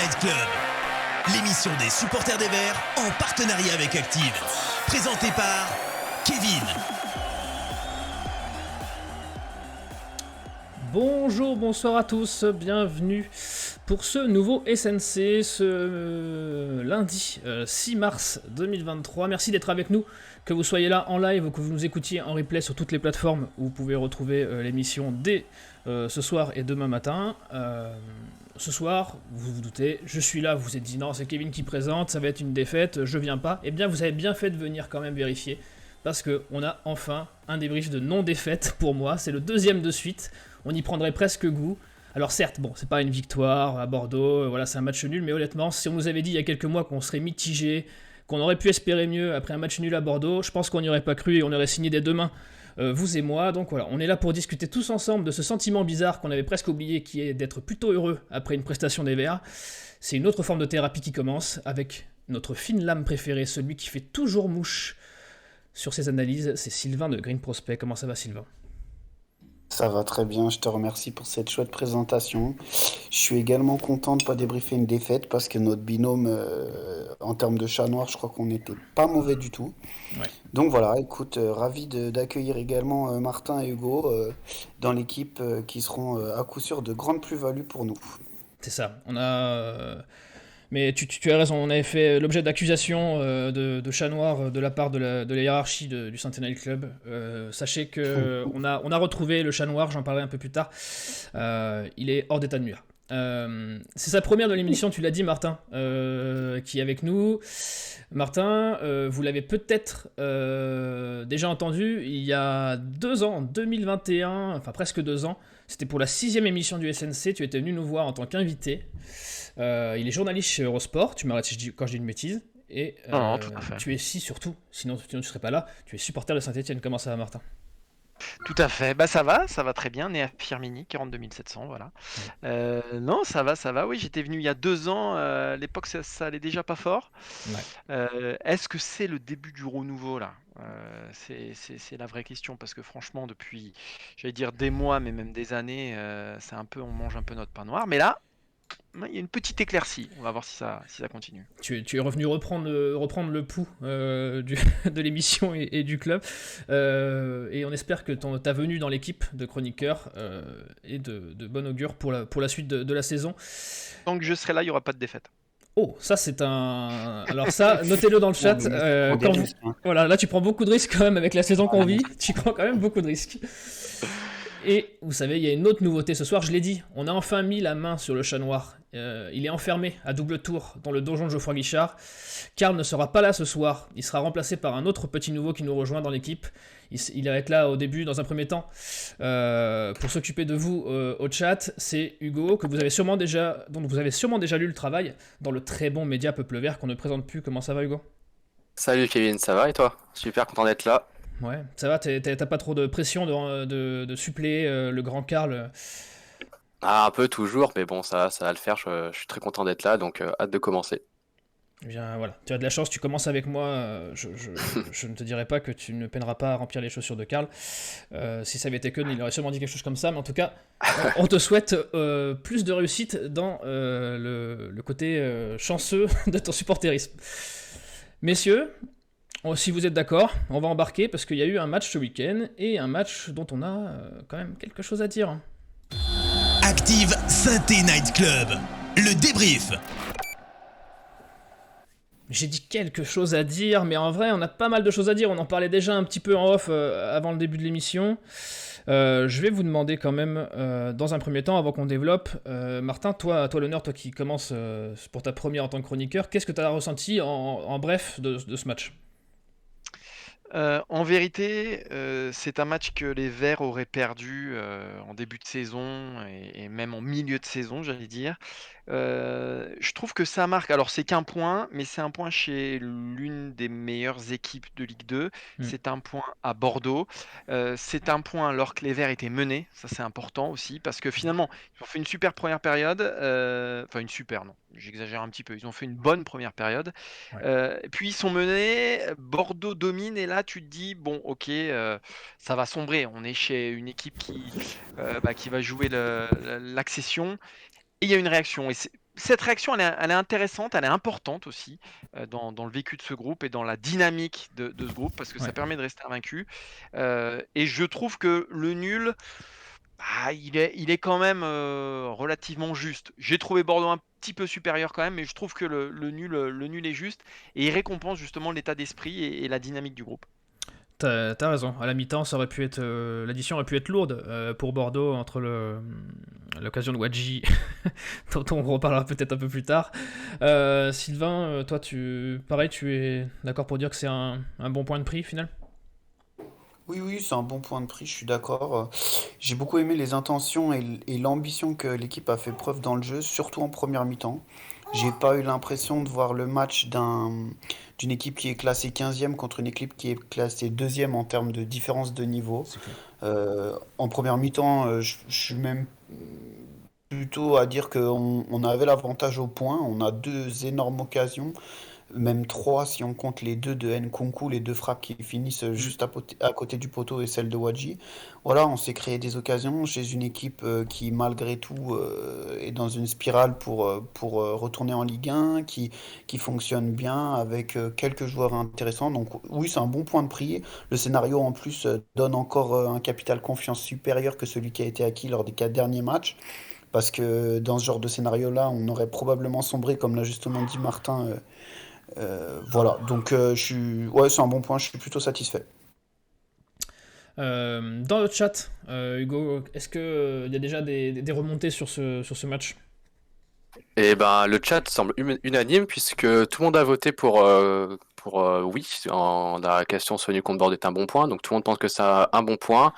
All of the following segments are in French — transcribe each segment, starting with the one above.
Night Club, l'émission des supporters des Verts en partenariat avec Active. Présentée par Kevin. Bonjour, bonsoir à tous, bienvenue pour ce nouveau SNC, ce lundi 6 mars 2023. Merci d'être avec nous, que vous soyez là en live ou que vous nous écoutiez en replay sur toutes les plateformes où vous pouvez retrouver l'émission dès ce soir et demain matin. Ce soir, vous vous doutez, je suis là, vous vous êtes dit non, c'est Kevin qui présente, ça va être une défaite, je viens pas. Eh bien, vous avez bien fait de venir quand même vérifier, parce qu'on a enfin un débrief de non-défaite pour moi, c'est le deuxième de suite. On y prendrait presque goût. Alors certes, bon, c'est pas une victoire à Bordeaux, voilà, c'est un match nul, mais honnêtement, si on nous avait dit il y a quelques mois qu'on serait mitigé, qu'on aurait pu espérer mieux après un match nul à Bordeaux, je pense qu'on n'y aurait pas cru et on aurait signé dès demain, vous et moi. Donc voilà, on est là pour discuter tous ensemble de ce sentiment bizarre qu'on avait presque oublié, qui est d'être plutôt heureux après une prestation des Verts. C'est une autre forme de thérapie qui commence avec notre fine lame préférée, celui qui fait toujours mouche sur ses analyses, c'est Sylvain de Green Prospect. Comment ça va, Sylvain ? Ça va très bien, je te remercie pour cette chouette présentation. Je suis également content de ne pas débriefer une défaite parce que notre binôme, en termes de chat noir, je crois qu'on n'était pas mauvais du tout. Ouais. Donc voilà, écoute, ravi d'accueillir également Martin et Hugo dans l'équipe qui seront à coup sûr de grandes plus-values pour nous. C'est ça, on a... Mais tu as raison, on avait fait l'objet d'accusations de chat noir de la part de la hiérarchie du Centennial Club. Sachez qu'on a retrouvé le chat noir, j'en parlerai un peu plus tard. Il est hors d'état de nuire. C'est sa première de l'émission, tu l'as dit, Martin, qui est avec nous. Martin, vous l'avez peut-être déjà entendu il y a 2 ans, en 2021, enfin presque 2 ans. C'était pour la 6e émission du SNC, tu étais venu nous voir en tant qu'invité. Il est journaliste chez Eurosport, tu m'arrêtes quand je dis une bêtise. Et Non, tout à fait. tu es ici surtout, sinon tu ne serais pas là, tu es supporter de Saint-Etienne. Comment ça va, Martin ? Tout à fait, bah ça va très bien, né à Firminy, 42 700, voilà. Non, ça va, oui, j'étais venu il y a 2 ans, à l'époque ça allait déjà pas fort. Ouais. Est-ce que c'est le début du renouveau là ? C'est la vraie question, parce que franchement depuis, j'allais dire des mois, mais même des années, c'est un peu, on mange un peu notre pain noir, mais là, il y a une petite éclaircie, on va voir si ça continue. Tu es revenu reprendre le pouls de l'émission et du club. Et on espère que ta venue dans l'équipe de chroniqueurs est de bon augure pour la suite de la saison. Tant que je serai là, il n'y aura pas de défaite. Oh, ça c'est un... Alors ça, notez-le dans le chat. Voilà, là tu prends beaucoup de risques quand même avec la saison qu'on vit. Tu prends quand même beaucoup de risques. Et vous savez, il y a une autre nouveauté ce soir, je l'ai dit, on a enfin mis la main sur le chat noir. Il est enfermé à double tour dans le donjon de Geoffroy Guichard. Karl ne sera pas là ce soir, il sera remplacé par un autre petit nouveau qui nous rejoint dans l'équipe. Il va être là au début, dans un premier temps, pour s'occuper de vous au chat. C'est Hugo, dont vous avez sûrement déjà lu le travail dans le très bon média Peuple Vert qu'on ne présente plus. Comment ça va, Hugo ? Salut Kevin, ça va et toi ? Super content d'être là. Ouais, ça va, t'as pas trop de pression de suppléer le grand Karl Ah, un peu toujours, mais bon, ça va le faire, je suis très content d'être là, donc hâte de commencer. Eh bien voilà, tu as de la chance, tu commences avec moi, je ne te dirai pas que tu ne peineras pas à remplir les chaussures de Karl. Si ça avait été Keun, il aurait sûrement dit quelque chose comme ça, mais en tout cas, on te souhaite plus de réussite dans le côté chanceux de ton supporterisme. Messieurs, si vous êtes d'accord, on va embarquer parce qu'il y a eu un match ce week-end et un match dont on a quand même quelque chose à dire. Active Synthé Night Club, le débrief. J'ai dit quelque chose à dire, mais en vrai, on a pas mal de choses à dire. On en parlait déjà un petit peu en off avant le début de l'émission. Je vais vous demander quand même, dans un premier temps, avant qu'on développe, Martin, toi l'honneur, toi qui commences pour ta première en tant que chroniqueur, qu'est-ce que tu as ressenti en bref de ce match ? En vérité, c'est un match que les Verts auraient perdu en début de saison et même en milieu de saison, j'allais dire. Je trouve que ça marque. Alors, c'est qu'un point, mais c'est un point chez l'une des meilleures équipes de Ligue 2. C'est un point à Bordeaux. C'est un point alors que les Verts étaient menés. Ça, c'est important aussi, parce que finalement, ils ont fait une super première période. Enfin, une super, non, j'exagère un petit peu. Ils ont fait une bonne première période. Ouais. Et puis, ils sont menés. Bordeaux domine, et là, tu te dis, bon, ok, ça va sombrer. On est chez une équipe qui va jouer l'accession. Et il y a une réaction. Et cette réaction, elle est intéressante, elle est importante aussi dans le vécu de ce groupe et dans la dynamique de ce groupe parce que ça Ouais. permet de rester invaincu. Et je trouve que le nul, bah, il est quand même relativement juste. J'ai trouvé Bordeaux un petit peu supérieur quand même, mais je trouve que le nul est juste et il récompense justement l'état d'esprit et la dynamique du groupe. T'as raison. À la mi-temps, ça aurait pu être l'addition aurait pu être lourde pour Bordeaux entre l'occasion de Wadji, dont on reparlera peut-être un peu plus tard. Sylvain, toi, pareil, tu es d'accord pour dire que c'est un bon point de prix final? Oui, oui, c'est un bon point de prix, je suis d'accord. J'ai beaucoup aimé les intentions et l'ambition que l'équipe a fait preuve dans le jeu, surtout en première mi-temps. J'ai pas eu l'impression de voir le match d'une équipe qui est classée 15e contre une équipe qui est classée deuxième en termes de différence de niveau. C'est clair. En première mi-temps, je suis même plutôt à dire qu'on avait l'avantage au point. On a deux énormes occasions, même trois si on compte les deux de Nkunku, les deux frappes qui finissent Mm. juste à côté du poteau et celle de Wadji. Voilà, on s'est créé des occasions chez une équipe qui, malgré tout, est dans une spirale pour retourner en Ligue 1, qui fonctionne bien avec quelques joueurs intéressants. Donc oui, c'est un bon point de prix. Le scénario, en plus, donne encore un capital confiance supérieur que celui qui a été acquis lors des 4 derniers matchs. Parce que dans ce genre de scénario-là, on aurait probablement sombré, comme l'a justement dit Martin. Voilà, donc ouais, c'est un bon point, je suis plutôt satisfait. Dans le chat, Hugo, est-ce que il y a déjà des remontées sur ce match? Et ben, le chat semble unanime puisque tout le monde a voté pour oui dans la question Sony contre Bordeaux est un bon point. Donc tout le monde pense que c'est un bon point.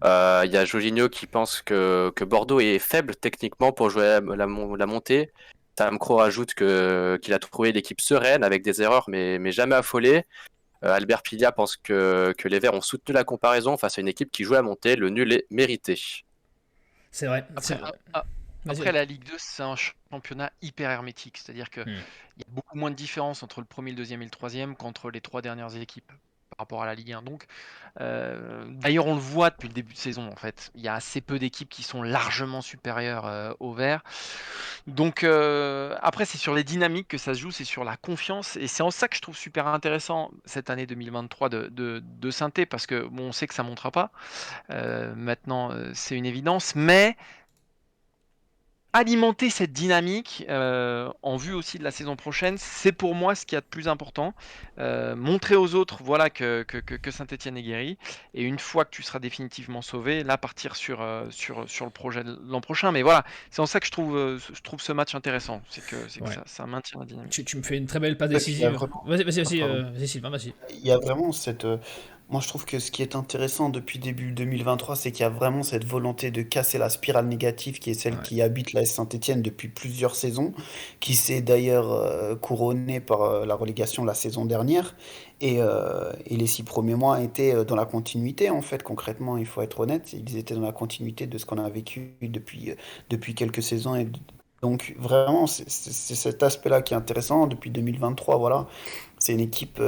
Il y a Jorginho qui pense que Bordeaux est faible techniquement pour jouer la montée. Tam Crow rajoute qu'il a trouvé l'équipe sereine avec des erreurs mais jamais affolée. Albert Pilia pense que les Verts ont soutenu la comparaison face à une équipe qui joue à monter. Le nul est mérité. C'est vrai. Après, Vas-y, après, vas-y. la Ligue 2, c'est un championnat hyper hermétique. C'est-à-dire qu'il Hmm. y a beaucoup moins de différence entre le premier, le deuxième et le troisième qu'entre les trois dernières équipes par rapport à la Ligue 1. Donc, d'ailleurs, on le voit depuis le début de saison, en fait. Il y a assez peu d'équipes qui sont largement supérieures aux Verts. Donc, après, c'est sur les dynamiques que ça se joue, c'est sur la confiance. Et c'est en ça que je trouve super intéressant cette année 2023 de Saint-Étienne, parce que bon, on sait que ça ne montera pas. Maintenant, c'est une évidence. Mais alimenter cette dynamique, en vue aussi de la saison prochaine, c'est pour moi ce qu'il y a de plus important. Montrer aux autres, voilà, que Saint-Étienne est guéri et une fois que tu seras définitivement sauvé, là, partir sur le projet de l'an prochain. Mais voilà, c'est en ça que je trouve ce match intéressant. C'est que Ouais. ça maintient la dynamique. Tu me fais une très belle passe Et puis il y a décisive. vraiment, pardon. Vas-y, Sylvain, vas-y. Il y a vraiment moi, je trouve que ce qui est intéressant depuis début 2023, c'est qu'il y a vraiment cette volonté de casser la spirale négative qui est celle Ouais. qui habite la Saint-Étienne depuis plusieurs saisons, qui s'est d'ailleurs couronnée par la relégation la saison dernière. Et les 6 premiers mois étaient dans la continuité, en fait, concrètement, il faut être honnête. Ils étaient dans la continuité de ce qu'on a vécu depuis quelques saisons. Donc, vraiment, c'est cet aspect-là qui est intéressant. Depuis 2023, voilà, c'est une équipe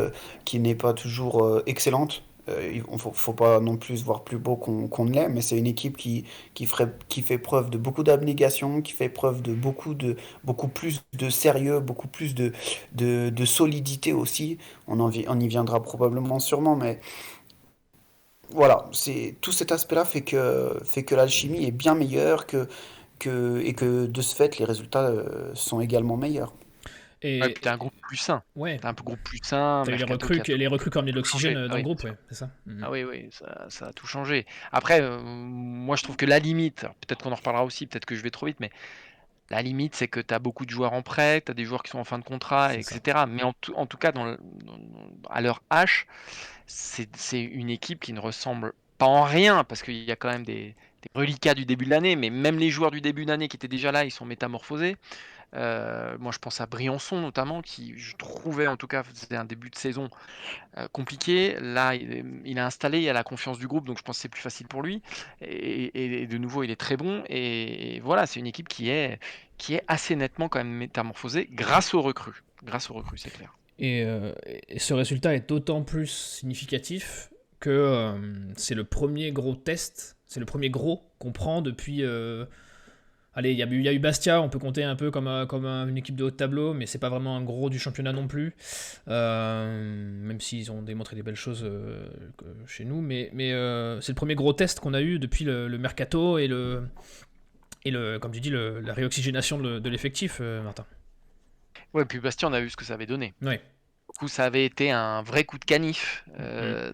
qui n'est pas toujours excellente. Il ne faut pas non plus voir plus beau qu'on ne l'est, mais c'est une équipe qui fait preuve de beaucoup d'abnégation, qui fait preuve de beaucoup plus de sérieux, beaucoup plus de solidité aussi. On y viendra probablement sûrement, mais voilà, tout cet aspect-là fait que l'alchimie est bien meilleure et que de ce fait, les résultats sont également meilleurs. Ouais, puis tu un Et groupe plus sain. ouais, Tu un groupe plus sain, t'as eu Mercato qui a les recrues qui ont amené de tout l'oxygène changé. Ah dans le oui, bien groupe, sûr. ouais, c'est ça. Mhm. Ah oui, oui, ça a tout changé. Après, moi je trouve que la limite, alors peut-être qu'on en reparlera aussi, peut-être que je vais trop vite, mais la limite, c'est que tu as beaucoup de joueurs en prêt, tu as des joueurs qui sont en fin de contrat, C'est ça. etc. Mais en tout cas, à leur H, c'est une équipe qui ne ressemble pas en rien, parce qu'il y a quand même des reliquats du début de l'année, mais même les joueurs du début d'année qui étaient déjà là, ils sont métamorphosés. Moi, je pense à Briançon notamment, qui je trouvais en tout cas, c'était un début de saison compliqué. Là, il a installé, il a la confiance du groupe, donc je pense que c'est plus facile pour lui. Et de nouveau, il est très bon. Et voilà, c'est une équipe qui est assez nettement quand même métamorphosée grâce aux recrues. Grâce aux recrues, c'est clair. Et ce résultat est d'autant plus significatif que c'est le premier gros test, c'est le premier gros qu'on prend depuis Allez, il y a eu Bastia, on peut compter un peu comme une équipe de haut de tableau, mais c'est pas vraiment un gros du championnat non plus. Même s'ils ont démontré des belles choses chez nous. Mais c'est le premier gros test qu'on a eu depuis le mercato comme tu dis, la réoxygénation de l'effectif, Martin. Ouais, puis Bastia, on a vu ce que ça avait donné. Ouais. Du coup, ça avait été un vrai coup de canif Mm.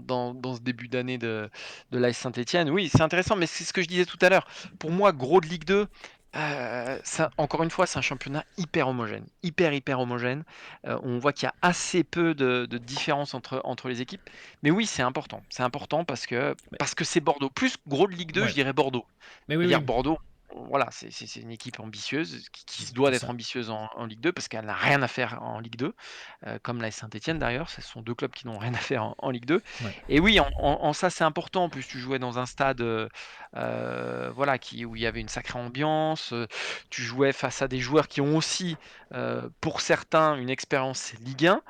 dans ce début d'année de l'AS Saint-Etienne. Oui, c'est intéressant, mais c'est ce que je disais tout à l'heure. Pour moi, gros de Ligue 2, ça, encore une fois, c'est un championnat hyper homogène. Hyper homogène. On voit qu'il y a assez peu de différence entre les équipes. Mais oui, c'est important. C'est important Mais- parce que c'est Bordeaux. Plus gros de Ligue 2, je ouais. dirais Bordeaux. Mais oui, C'est-à-dire oui, Bordeaux, voilà, c'est une équipe ambitieuse qui se doit c'est d'être ça. ambitieuse en Ligue 2 parce qu'elle n'a rien à faire en Ligue 2, comme la Saint-Etienne d'ailleurs. Ce sont deux clubs qui n'ont rien à faire en Ligue 2. Ouais. Et oui, en ça, c'est important. En plus, tu jouais dans un stade voilà, où il y avait une sacrée ambiance. Tu jouais face à des joueurs qui ont aussi, pour certains, une expérience Ligue 1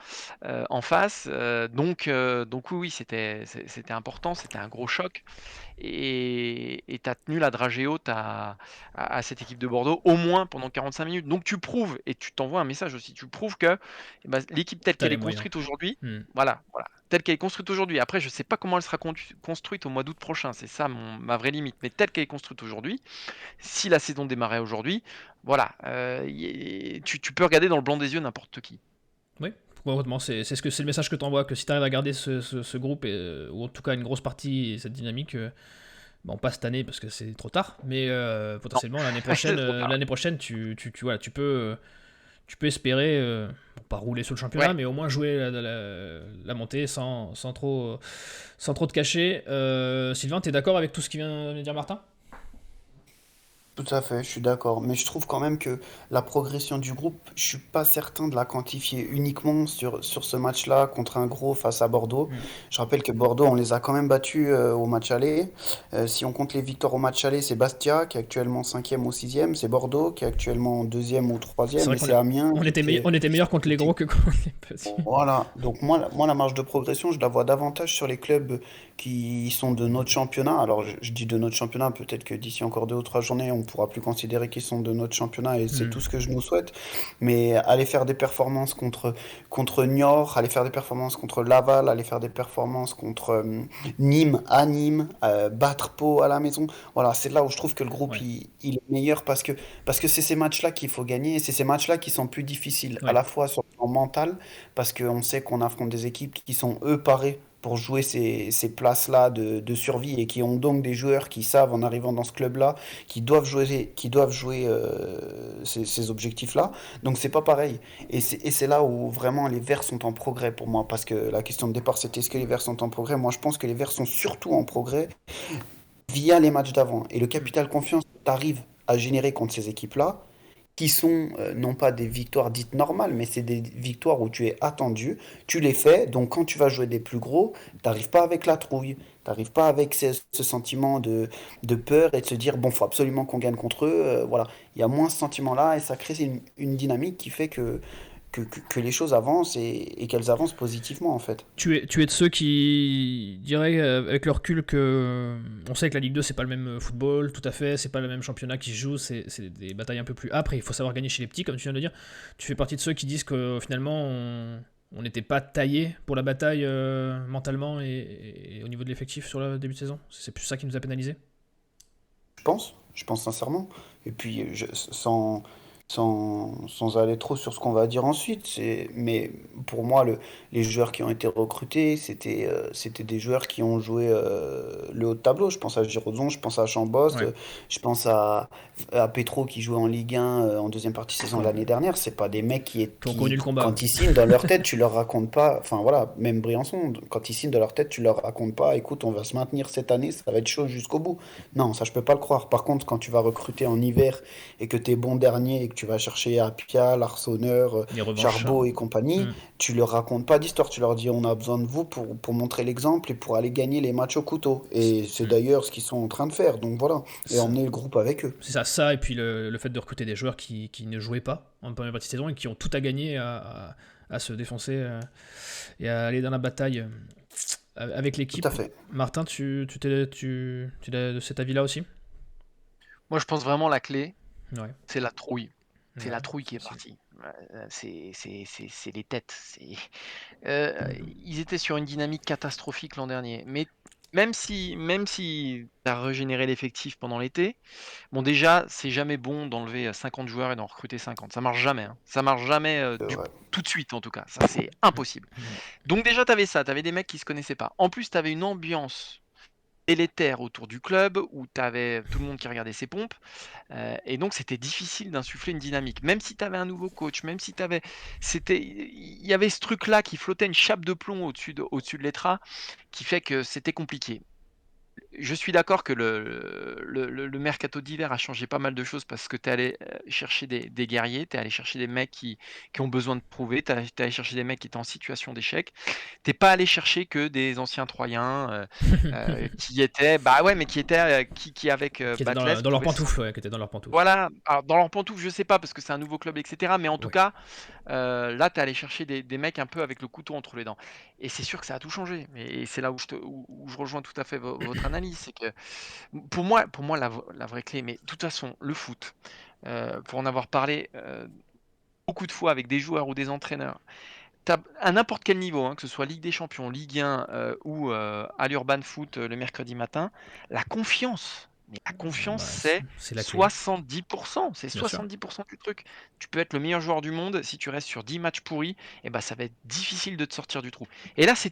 en face. Donc oui, oui, c'était important. C'était un gros choc et tu as tenu la dragée haute à cette équipe de Bordeaux, au moins pendant 45 minutes. Donc tu prouves, et tu t'envoies un message aussi, tu prouves que l'équipe telle T'as qu'elle les est moyens. construite aujourd'hui, Mm. voilà, telle qu'elle est construite aujourd'hui. Après, je ne sais pas comment elle sera construite au mois d'août prochain, c'est ça ma vraie limite. Mais telle qu'elle est construite aujourd'hui, si la saison démarrait aujourd'hui, voilà, tu peux regarder dans le blanc des yeux n'importe qui. Oui, complètement. C'est le message que tu envoies, que si tu arrives à garder ce groupe, ou en tout cas une grosse partie et cette dynamique, bon, pas cette année parce que c'est trop tard, mais Non, potentiellement c'est trop tard. l'année prochaine voilà, tu peux espérer, bon, pas rouler sur le championnat, Ouais. mais au moins jouer la montée sans trop te cacher. Sylvain, tu es d'accord avec tout ce qui vient de dire Martin? Tout à fait, je suis d'accord. Mais je trouve quand même que la progression du groupe, je suis pas certain de la quantifier uniquement sur ce match-là contre un gros face à Bordeaux. Mm. Je rappelle que Bordeaux, on les a quand même battus au match aller. Si on compte les victoires au match aller, c'est Bastia qui est actuellement cinquième ou sixième. C'est Bordeaux qui est actuellement deuxième ou C'est troisième. vrai Et c'est Amiens on était meilleur contre qui les était gros que contre les petits. voilà, donc moi la marge de progression, je la vois davantage sur les clubs qui sont de notre championnat. Alors je dis de notre championnat, peut-être que d'ici encore 2 ou 3 journées, on pourra plus considérer qu'ils sont de notre championnat et c'est Mm. tout ce que je nous souhaite. Mais aller faire des performances contre Niort, aller faire des performances contre Laval, aller faire des performances contre Nîmes à Nîmes, battre Pau à la maison. Voilà, c'est là où je trouve que le groupe Ouais, il est meilleur parce que c'est ces matchs-là qu'il faut gagner et c'est ces matchs-là qui sont plus difficiles, à ouais. la fois sur le plan mental, parce qu'on sait qu'on affronte des équipes qui sont, eux, parées pour jouer ces places-là de survie et qui ont donc des joueurs qui savent, en arrivant dans ce club-là, qui doivent jouer ces objectifs-là. Donc c'est pas pareil. Et c'est là où vraiment les Verts sont en progrès pour moi, parce que la question de départ, c'était est-ce que les Verts sont en progrès? Moi, je pense que les Verts sont surtout en progrès via les matchs d'avant. Et le Mm. capital confiance que tu arrives à générer contre ces équipes-là, qui sont non pas des victoires dites normales, mais c'est des victoires où tu es attendu, tu les fais, donc quand tu vas jouer des plus gros, t'arrives pas avec la trouille, t'arrives pas avec ce sentiment de peur et de se dire, bon, faut absolument qu'on gagne contre eux, voilà. Il y a moins ce sentiment-là et ça crée une dynamique qui fait que les choses avancent et qu'elles avancent positivement en fait. Tu es de ceux qui diraient, avec le recul, que on sait que la Ligue 2 c'est pas le même football, tout à fait, c'est pas le même championnat qui se joue, c'est des batailles un peu plus âpres et il faut savoir gagner chez les petits, comme tu viens de le dire. Tu fais partie de ceux qui disent que finalement on n'était pas taillé pour la bataille mentalement et au niveau de l'effectif sur le début de saison. C'est plus ça qui nous a pénalisé. Je pense sincèrement. Et puis, sans aller trop sur ce qu'on va dire ensuite, mais pour moi, les joueurs qui ont été recrutés, c'était des joueurs qui ont joué le haut de tableau. Je pense à Girodon, je pense à Chambos, Ouais. je pense à Petro qui jouait en Ligue 1 en deuxième partie de saison Qui l'année dernière. C'est pas des mecs ont connu le combat. Ouais. quand ils signent dans leur tête, tu leur racontes pas, enfin voilà, même Briançon, quand ils signent dans leur tête, tu leur racontes pas, écoute, on va se maintenir cette année, ça va être chaud jusqu'au bout. Non, ça je peux pas le croire. Par contre, quand tu vas recruter en hiver et que tu es bon dernier et que tu vas chercher Apia, Larsonneur, Les revanchards. Charbot et compagnie, Mm. tu leur racontes pas d'histoire, tu leur dis on a besoin de vous pour montrer l'exemple et pour aller gagner les matchs au couteau. Et c'est Mm. d'ailleurs ce qu'ils sont en train de faire, donc voilà, et Ça- emmener le groupe avec eux. C'est ça, et puis le fait de recruter des joueurs qui ne jouaient pas en première partie de saison et qui ont tout à gagner à se défoncer et à aller dans la bataille avec Tout à l'équipe. fait. Martin, tu es de cet avis-là aussi? Moi, je pense vraiment la clé, Ouais. c'est la trouille. C'est la Ouais, trouille qui est c'est- partie. C'est les têtes. Ils étaient sur une dynamique catastrophique l'an dernier. Mais même si tu as régénéré l'effectif pendant l'été, bon déjà, c'est jamais bon d'enlever 50 joueurs et d'en recruter 50. Ça marche jamais, hein. Ça marche jamais Ouais. tout de suite en tout cas. Ça, c'est impossible. Ouais. Donc déjà, tu avais ça. Tu avais des mecs qui se connaissaient pas. En plus, tu avais une ambiance délétère autour du club où tu avais tout le monde qui regardait ses pompes. Et donc c'était difficile d'insuffler une dynamique. Même si tu avais un nouveau coach, même si tu avais il y avait ce truc-là qui flottait, une chape de plomb au-dessus de l'Etra, qui fait que c'était compliqué. Je suis d'accord que le mercato d'hiver a changé pas mal de choses parce que tu es allé chercher des guerriers, tu es allé chercher des mecs qui ont besoin de prouver, tu es allé chercher des mecs qui étaient en situation d'échec. Tu pas allé chercher que des anciens Troyens qui étaient, bah ouais, mais qui étaient, qui avec Qui étaient Batles dans leurs pouvaient pantoufles, ouais, qui étaient dans leurs pantoufles. voilà, alors dans leurs pantoufles, je sais pas parce que c'est un nouveau club, etc. Mais en tout Ouais. cas, là, tu es allé chercher des mecs un peu avec le couteau entre les dents. Et c'est sûr que ça a tout changé. Et c'est là où je rejoins tout à fait votre analyse. C'est que pour moi la vraie clé, mais de toute façon, le foot, pour en avoir parlé beaucoup de fois avec des joueurs ou des entraîneurs, à n'importe quel niveau, hein, que ce soit Ligue des Champions, Ligue 1 ou à l'Urban Foot le mercredi matin, la confiance. Mais la confiance, Bah, c'est c'est la clé, 70%. C'est bien sûr. 70% du truc. Tu peux être le meilleur joueur du monde. Si tu restes sur 10 matchs pourris, eh ben, ça va être difficile de te sortir du trou. Et là, c'est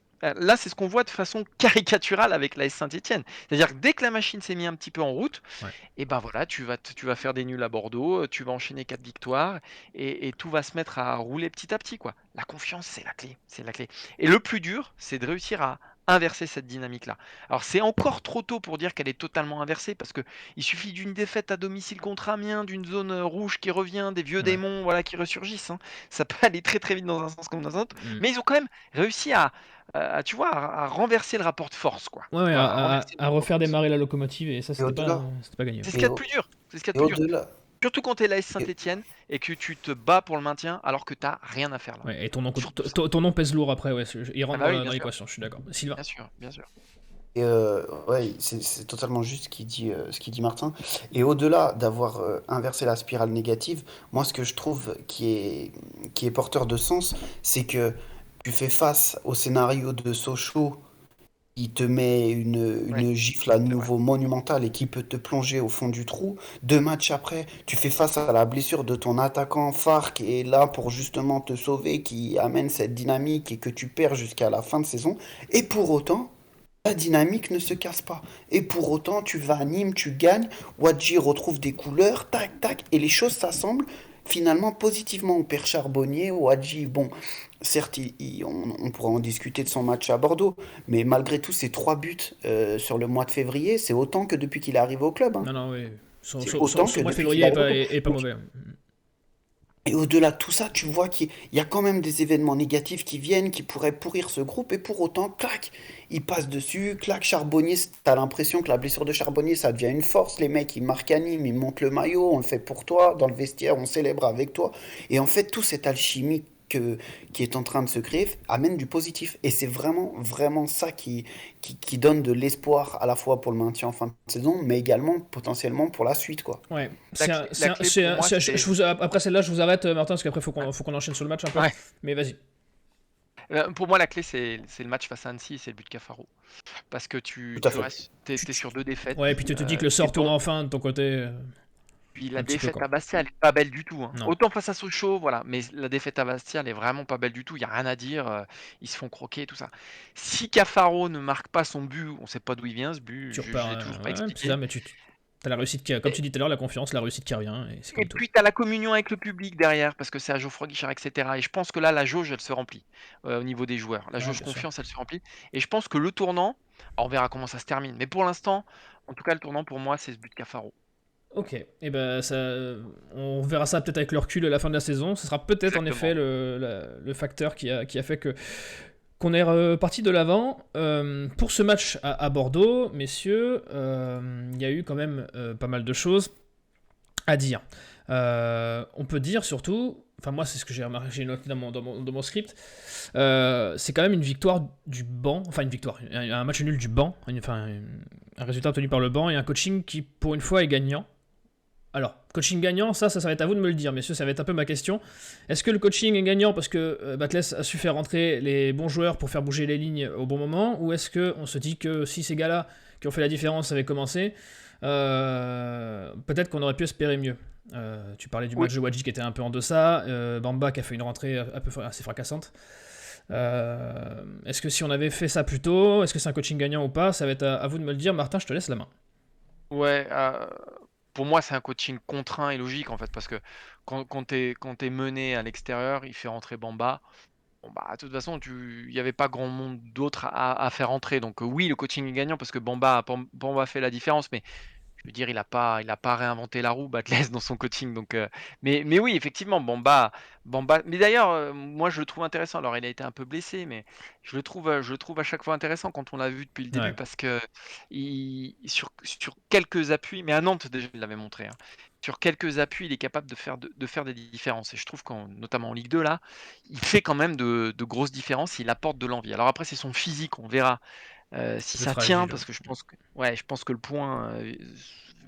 ce qu'on voit de façon caricaturale avec l'AS Saint-Etienne. C'est-à-dire que dès que la machine s'est mise un petit peu en route, Ouais. et ben voilà, tu vas faire des nuls à Bordeaux, tu vas enchaîner 4 victoires et tout va se mettre à rouler petit à petit, quoi. La confiance, c'est la clé, c'est la clé. Et le plus dur, c'est de réussir à inverser cette dynamique-là. Alors c'est encore trop tôt pour dire qu'elle est totalement inversée parce que il suffit d'une défaite à domicile contre Amiens, d'une zone rouge qui revient, des vieux Ouais. démons voilà qui ressurgissent, hein. Ça peut aller très très vite dans un sens comme dans un autre, Mm. mais ils ont quand même réussi tu vois, à renverser le rapport de force, quoi. Ouais, ouais, Voilà, à renverser le à rapport de refaire force. démarrer la locomotive, et ça, Et au-delà, c'était pas gagné. C'est Ouais. ce qu'il y et, a de au- plus dur. C'est ce qu'il y a de et plus dur. au-delà, Surtout quand tu es l'AS et- Saint-Etienne et que tu te bats pour le maintien alors que tu rien à faire là. Ouais, et Surtout ça. ton nom pèse lourd après, ouais, il Ah rentre bah oui, dans bien sûr, l'équation, je suis d'accord. Sylvain. bien sûr, bien sûr. ouais, c'est totalement juste ce qu'il dit Martin. Et au-delà d'avoir inversé la spirale négative, moi, ce que je trouve qui est porteur de sens, c'est que tu fais face au scénario de Sochaux qui te met Ouais, une gifle à c'est vrai. nouveau monumentale et qui peut te plonger au fond du trou. 2 matchs après, tu fais face à la blessure de ton attaquant phare qui est là pour justement te sauver, qui amène cette dynamique et que tu perds jusqu'à la fin de saison. Et pour autant, la dynamique ne se casse pas. Et pour autant, tu vas à Nîmes, tu gagnes, Wadji retrouve des couleurs, tac, tac, et les choses s'assemblent finalement positivement au père Charbonnier. Wadji, bon, certes, on pourra en discuter de son match à Bordeaux, mais malgré tout, ces 3 buts sur le mois de février, c'est autant que depuis qu'il arrive au club, hein. Non, non, oui. C'est autant que Son mois de depuis qu'il février arrive au club. est pas Donc, mauvais. et au-delà de tout ça, tu vois qu'il y a quand même des événements négatifs qui viennent, qui pourraient pourrir ce groupe, et pour autant, clac, il passe dessus, clac, Charbonnier, t'as l'impression que la blessure de Charbonnier, ça devient une force, les mecs, ils marquent à Nîmes, ils montent le maillot, on le fait pour toi, dans le vestiaire, on célèbre avec toi, et en fait, toute cette alchimie qui est en train de se créer amène du positif, et c'est vraiment, vraiment ça qui donne de l'espoir à la fois pour le maintien en fin de saison, mais également potentiellement pour la suite, quoi. Ouais. La clé pour moi, c'était. Après celle-là, je vous arrête, Martin, parce qu'après, faut qu'on enchaîne sur le match un peu. Ouais. Mais vas-y. Pour moi, la clé, c'est le match face à Annecy et c'est le but de Cafaro. Parce que tu Tout à fait. restes, t'es sur 2 défaites. Ouais, et puis tu te dis que le sort et tourne donc, enfin de ton côté. puis la Un petit peu, défaite quoi. à Bastia, elle est pas belle du tout, hein. Non. Autant face à Sochaux, voilà, mais la défaite à Bastia, elle est vraiment pas belle du tout. Il y a rien à dire. Ils se font croquer, tout ça. Si Cafaro ne marque pas son but, on sait pas d'où il vient ce but. Tu Je repars. l'ai toujours pas Ouais, c'est expliqué. ça, mais t'as la réussite comme tu dis tout à l'heure, la confiance, la réussite qui revient, et c'est Et comme tout. puis tu as la communion avec le public derrière, parce que c'est à Geoffroy Guichard, etc. Et je pense que là, la jauge, elle se remplit au niveau des joueurs. La Ouais, jauge bien sûr. confiance, elle se remplit. Et je pense que le tournant, alors on verra comment ça se termine. Mais pour l'instant, en tout cas, le tournant pour moi, c'est ce but de Cafaro. Ok, et ben ça, on verra ça peut-être avec le recul à la fin de la saison. Ce sera peut-être en effet le facteur qui a fait qu'on est reparti de l'avant. Pour ce match à Bordeaux, messieurs, il y a eu quand même pas mal de choses à dire. On peut dire surtout, enfin moi c'est ce que j'ai remarqué, j'ai noté dans mon script, c'est quand même une victoire du banc, enfin une victoire, un match nul du banc, un résultat obtenu par le banc et un coaching qui pour une fois est gagnant. Alors, coaching gagnant, ça va être à vous de me le dire, messieurs, ça va être un peu ma question. Est-ce que le coaching est gagnant parce que Batless a su faire rentrer les bons joueurs pour faire bouger les lignes au bon moment, ou est-ce qu'on se dit que si ces gars-là qui ont fait la différence avaient commencé, peut-être qu'on aurait pu espérer mieux. Tu parlais du Oui. match de Wadji qui était un peu en deçà, Bamba qui a fait une rentrée un peu assez fracassante. Est-ce que si on avait fait ça plus tôt, est-ce que c'est un coaching gagnant ou pas? Ça va être à vous de me le dire. Martin, je te laisse la main. Ouais, pour moi, c'est un coaching contraint et logique en fait, parce que quand t'es mené à l'extérieur, il fait rentrer Bamba. Bon, bah, de toute façon, il n'y avait pas grand monde d'autre à faire rentrer. Donc, oui, le coaching est gagnant parce que Bamba fait la différence. Mais je veux dire, il a pas réinventé la roue, Batles, dans son coaching. Donc, mais oui, effectivement, Bamba. Mais d'ailleurs, moi, je le trouve intéressant. Alors, il a été un peu blessé, mais je le trouve à chaque fois intéressant quand on l'a vu depuis le début Ouais. parce que sur quelques appuis, mais à Nantes déjà, il l'avait montré, hein. Sur quelques appuis, il est capable de faire des différences. Et je trouve notamment en Ligue 2, là, il fait quand même de grosses différences. Il apporte de l'envie. Alors après, c'est son physique, on verra si Plus ça tient, fragile. parce que je pense que le point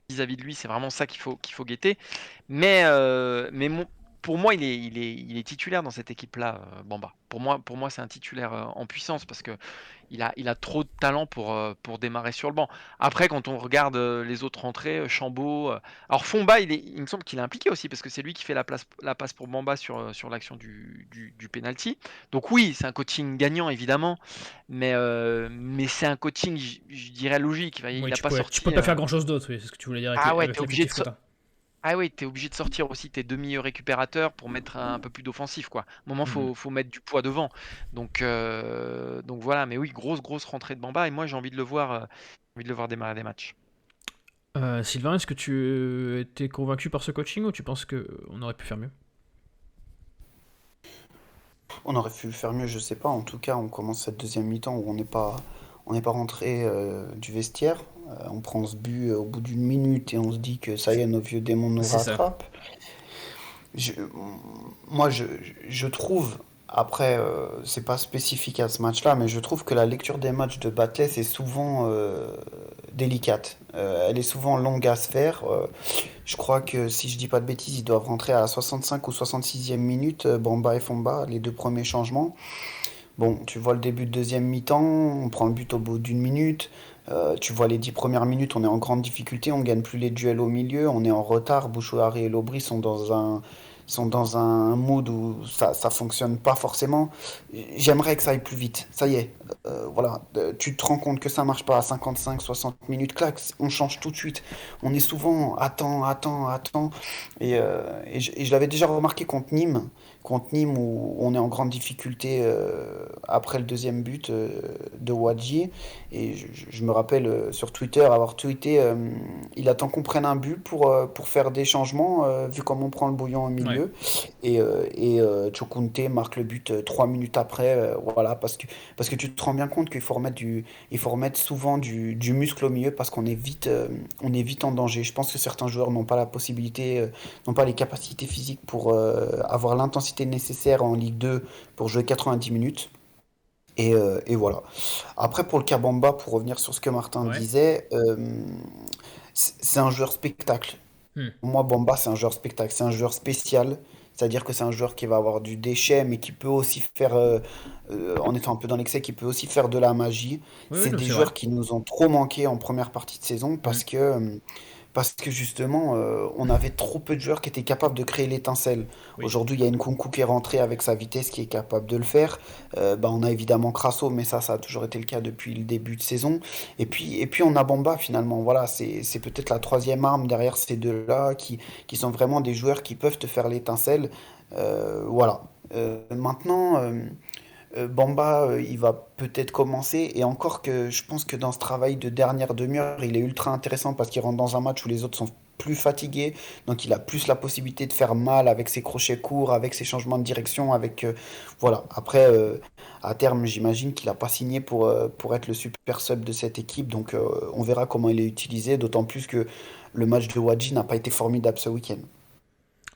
vis-à-vis de lui, c'est vraiment ça qu'il faut guetter. Mais pour moi, il est titulaire dans cette équipe-là, Bamba. Pour moi, c'est un titulaire en puissance parce que il a trop de talent pour démarrer sur le banc. Après, quand on regarde les autres entrées, Chambaud, alors Fomba, il me semble qu'il est impliqué aussi parce que c'est lui qui fait la passe pour Bamba sur l'action du penalty. Donc oui, c'est un coaching gagnant évidemment, mais c'est un coaching, je dirais logique. Enfin, il Oui, n'a tu pas pouvais, tu sorti. pouvais pas faire grand-chose d'autre, oui, c'est ce que tu voulais dire avec Ah ouais, avec l'effectif que t'as. Ah oui, t'es obligé de sortir aussi tes demi-récupérateurs pour mettre un peu plus d'offensif, quoi. À un moment, Mhm. faut mettre du poids devant. Donc voilà, mais oui, grosse rentrée de Bamba et moi j'ai envie de le voir démarrer des matchs. Sylvain, est-ce que tu étais convaincu par ce coaching ou tu penses qu'on aurait pu faire mieux? On aurait pu faire mieux, je sais pas. En tout cas, on commence cette deuxième mi-temps où on n'est pas rentré du vestiaire. On prend ce but au bout d'une minute et on se dit que ça y est, nos vieux démons nous C'est ça. rattrapent. Je- moi, je trouve, après, c'est pas spécifique à ce match-là, mais je trouve que la lecture des matchs de Batles est souvent délicate. Elle est souvent longue à se faire. Je crois que si je dis pas de bêtises, ils doivent rentrer à la 65 ou 66e minute, Bamba et Fomba, les deux premiers changements. Bon, tu vois le début de deuxième mi-temps, on prend le but au bout d'une minute. Tu vois les 10 premières minutes, on est en grande difficulté, on gagne plus les duels au milieu, on est en retard. Bouchouari et Lobry sont dans un mood où ça fonctionne pas forcément. J'aimerais que ça aille plus vite. Ça y est, voilà. Tu te rends compte que ça marche pas à 55, 60 minutes, clac, on change tout de suite. On est souvent attends, attends, attends. Et je l'avais déjà remarqué contre Nîmes où on est en grande difficulté après le deuxième but de Wadji. Et je me rappelle sur Twitter avoir tweeté il attend qu'on prenne un but pour faire des changements, vu comme on prend le bouillon au Ouais. milieu. Et Chokunte marque le but 3 minutes après. Voilà, parce que tu te rends bien compte qu'il faut remettre souvent du muscle au milieu parce qu'on est vite en danger. Je pense que certains joueurs n'ont pas la possibilité, n'ont pas les capacités physiques pour avoir l'intensité nécessaire en Ligue 2 pour jouer 90 minutes. Et voilà. Après, pour le Kabamba, pour revenir sur ce que Martin Ouais. disait, c'est un joueur spectacle. Hmm. Pour moi, Bamba, c'est un joueur spectacle. C'est un joueur spécial. C'est-à-dire que c'est un joueur qui va avoir du déchet, mais qui peut aussi faire, en étant un peu dans l'excès, qui peut aussi faire de la magie. Oui, oui, C'est non, des c'est vrai. joueurs qui nous ont trop manqué en première partie de saison Hmm. parce que justement, on avait trop peu de joueurs qui étaient capables de créer l'étincelle. Oui. Aujourd'hui, il y a une Nkunku qui est rentré avec sa vitesse qui est capable de le faire. Bah, on a évidemment Crasso, mais ça a toujours été le cas depuis le début de saison. Et puis on a Bamba finalement. Voilà, c'est peut-être la troisième arme derrière ces deux-là qui sont vraiment des joueurs qui peuvent te faire l'étincelle. Voilà. Maintenant, Bamba, il va peut-être commencer. Et encore que je pense que dans ce travail de dernière demi-heure, il est ultra intéressant parce qu'il rentre dans un match où les autres sont plus fatigués. Donc il a plus la possibilité de faire mal avec ses crochets courts, avec ses changements de direction. Voilà. Après, à terme, j'imagine qu'il n'a pas signé pour être le super sub de cette équipe. Donc on verra comment il est utilisé. D'autant plus que le match de Wadji n'a pas été formidable ce week-end.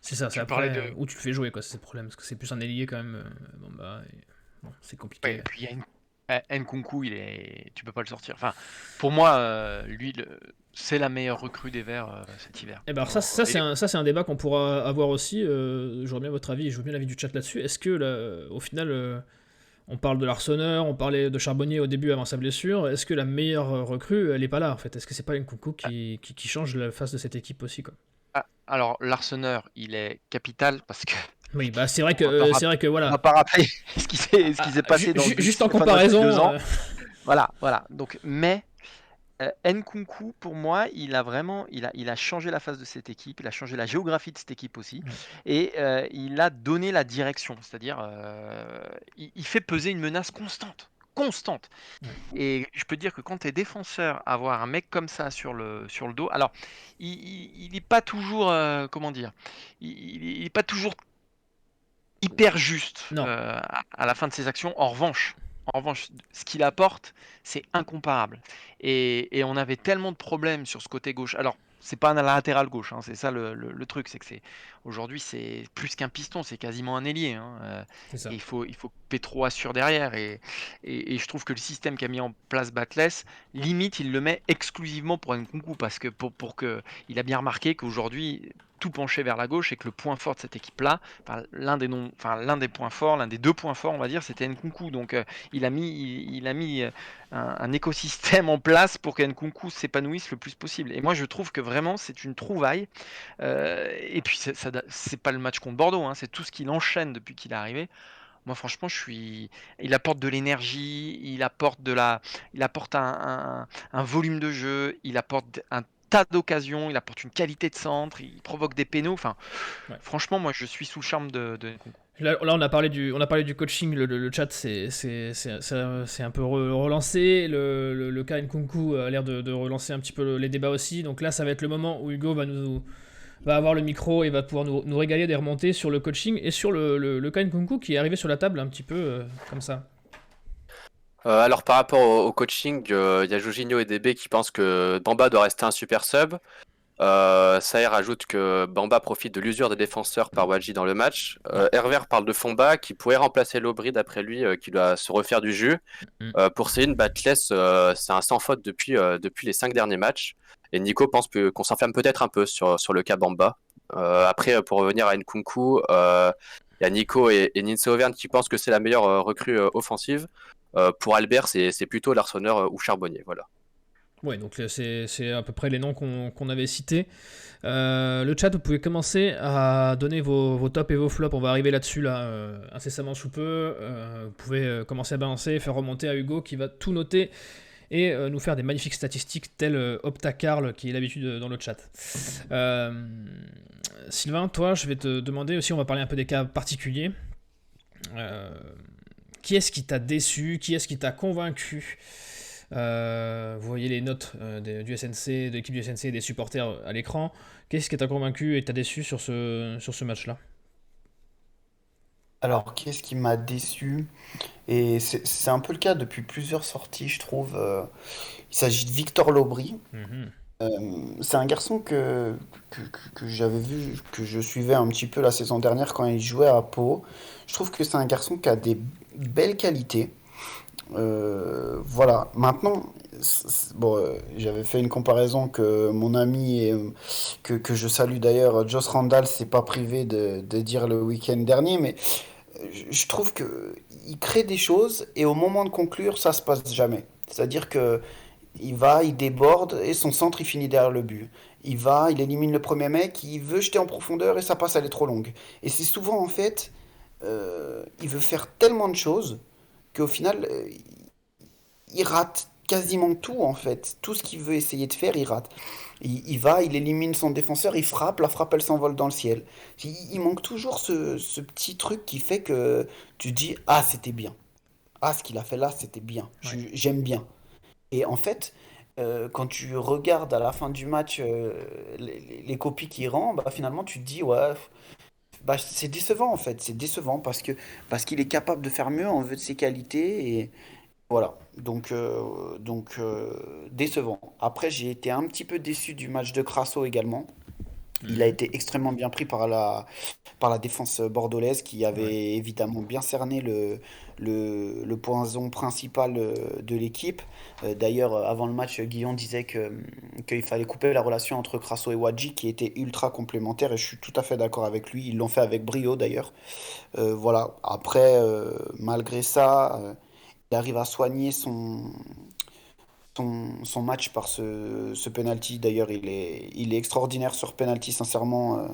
C'est ça, c'est Tu parlais après de. où tu le fais jouer, quoi, c'est le problème. Parce que c'est plus un ailier quand même. Bon, bah, bon, c'est Ouais, compliqué. et puis il y a Nkunku, tu peux pas le sortir. Enfin, pour moi, lui, c'est la meilleure recrue des Verts cet hiver. Et ben alors ça c'est un débat qu'on pourra avoir aussi. J'aurais bien votre avis, je veux bien l'avis du chat là-dessus. Est-ce que au final, on parle de l'Arseneur, on parlait de Charbonnier au début avant sa blessure. Est-ce que la meilleure recrue, elle est pas là en fait? Est-ce que c'est pas Nkunku qui change la face de cette équipe aussi quoi? Alors, l'Arseneur, il est capital parce que Oui, bah c'est vrai que on va voilà. pas rappeler ce qui s'est passé dans Juste en la fin de ces 2 comparaison, ans. Voilà. Donc, mais Nkunku, pour moi, il a changé la face de cette équipe, il a changé la géographie de cette équipe aussi, Ouais. et il a donné la direction. C'est-à-dire, il fait peser une menace constante. Ouais. Et je peux te dire que quand tu es défenseur, avoir un mec comme ça sur le dos, alors il est pas toujours, comment dire, il est pas toujours hyper juste Non. à la fin de ses actions. En revanche, ce qu'il apporte, c'est incomparable. Et on avait tellement de problèmes sur ce côté gauche. Alors, c'est pas un latéral gauche, hein, c'est ça le truc, c'est que aujourd'hui c'est plus qu'un piston, c'est quasiment un ailier, hein, C'est ça. et il faut que Petro assure derrière. Et je trouve que le système qu'a mis en place Batles, limite, il le met exclusivement pour Nkunku, parce que pour que il a bien remarqué qu'aujourd'hui tout penchait vers la gauche et que le point fort de cette équipe-là, l'un des points forts, l'un des 2 points forts, on va dire, c'était Nkunku. Donc il a mis un écosystème en place pour qu'Nkunku s'épanouisse le plus possible. Et moi, je trouve que vraiment, c'est une trouvaille. Et puis, c'est pas le match contre Bordeaux, hein, c'est tout ce qu'il enchaîne depuis qu'il est arrivé. Moi, franchement, il apporte de l'énergie, il apporte un volume de jeu, il apporte un tas d'occasions, il apporte une qualité de centre, il provoque des pénaux. Enfin, Ouais. franchement, moi, je suis sous le charme de Nkunku. Là, on a parlé du coaching, le chat c'est un peu relancé, le cas Nkunku a l'air de relancer un petit peu les débats aussi, donc là ça va être le moment où Hugo va avoir le micro et va pouvoir nous régaler des remontées sur le coaching et sur le cas Nkunku qui est arrivé sur la table un petit peu comme ça. Alors par rapport au coaching, il y a Jorginho et DB qui pensent que Bamba doit rester un super sub. Saher ajoute que Bamba profite de l'usure des défenseurs par Wadji dans le match. Hervé parle de Fomba qui pourrait remplacer Lobry d'après lui, qui doit se refaire du jus. Pour Céline, Batles, c'est un sans faute depuis les 5 derniers matchs. Et Nico pense qu'on s'enferme peut-être un peu sur le cas Bamba. Après, pour revenir à Nkunku, il y a Nico et Nince Auvergne qui pensent que c'est la meilleure recrue offensive. Pour Albert, c'est plutôt l'Arseneur ou Charbonnier. Voilà. Ouais, donc c'est à peu près les noms qu'on avait cités. Le chat, vous pouvez commencer à donner vos tops et vos flops. On va arriver là-dessus là, incessamment sous peu. Vous pouvez commencer à balancer, faire remonter à Hugo qui va tout noter et nous faire des magnifiques statistiques telles Optacarl qui est l'habitude dans le chat. Sylvain, toi, je vais te demander aussi, on va parler un peu des cas particuliers. Qui est-ce qui t'a déçu? Qui est-ce qui t'a convaincu? Vous voyez les notes du SNC, de l'équipe du SNC et des supporters à l'écran. Qu'est-ce qui t'a convaincu et t'a déçu sur ce match-là? Alors, qu'est-ce qui m'a déçu? Et c'est un peu le cas depuis plusieurs sorties, je trouve. Il s'agit de Victor Lobry. Mhm. C'est un garçon que j'avais vu, que je suivais un petit peu la saison dernière quand il jouait à Pau. Je trouve que c'est un garçon qui a des belles qualités. Voilà. Maintenant, bon, j'avais fait une comparaison que mon ami que je salue d'ailleurs, Joss Randall, s'est pas privé de dire le week-end dernier, mais je trouve que il crée des choses et au moment de conclure, ça se passe jamais. C'est-à-dire que il déborde et son centre il finit derrière le but. Il élimine le premier mec, il veut jeter en profondeur et sa passe elle est trop longue. Et c'est souvent en fait, il veut faire tellement de choses qu'au final, il rate quasiment tout en fait. Tout ce qu'il veut essayer de faire, il rate. Il élimine son défenseur, il frappe, la frappe elle s'envole dans le ciel. Il manque toujours ce petit truc qui fait que tu te dis, ah c'était bien. Ah ce qu'il a fait là c'était bien. Ouais. J'aime bien. Et en fait, quand tu regardes à la fin du match les copies qu'il rend, bah, finalement tu te dis, ouais, bah, c'est décevant en fait. C'est décevant parce qu'il est capable de faire mieux en vue de ses qualités. Et voilà. Donc décevant. Après, j'ai été un petit peu déçu du match de Crasso également. Il a été extrêmement bien pris par la défense bordelaise qui Ouais. avait évidemment bien cerné le poison principal de l'équipe. D'ailleurs, avant le match, Guillon disait qu'il fallait couper la relation entre Crasso et Wadji qui était ultra complémentaire et je suis tout à fait d'accord avec lui. Ils l'ont fait avec brio d'ailleurs. Voilà. Après, malgré ça, il arrive à soigner son match par ce penalty. D'ailleurs, il est extraordinaire sur penalty, sincèrement.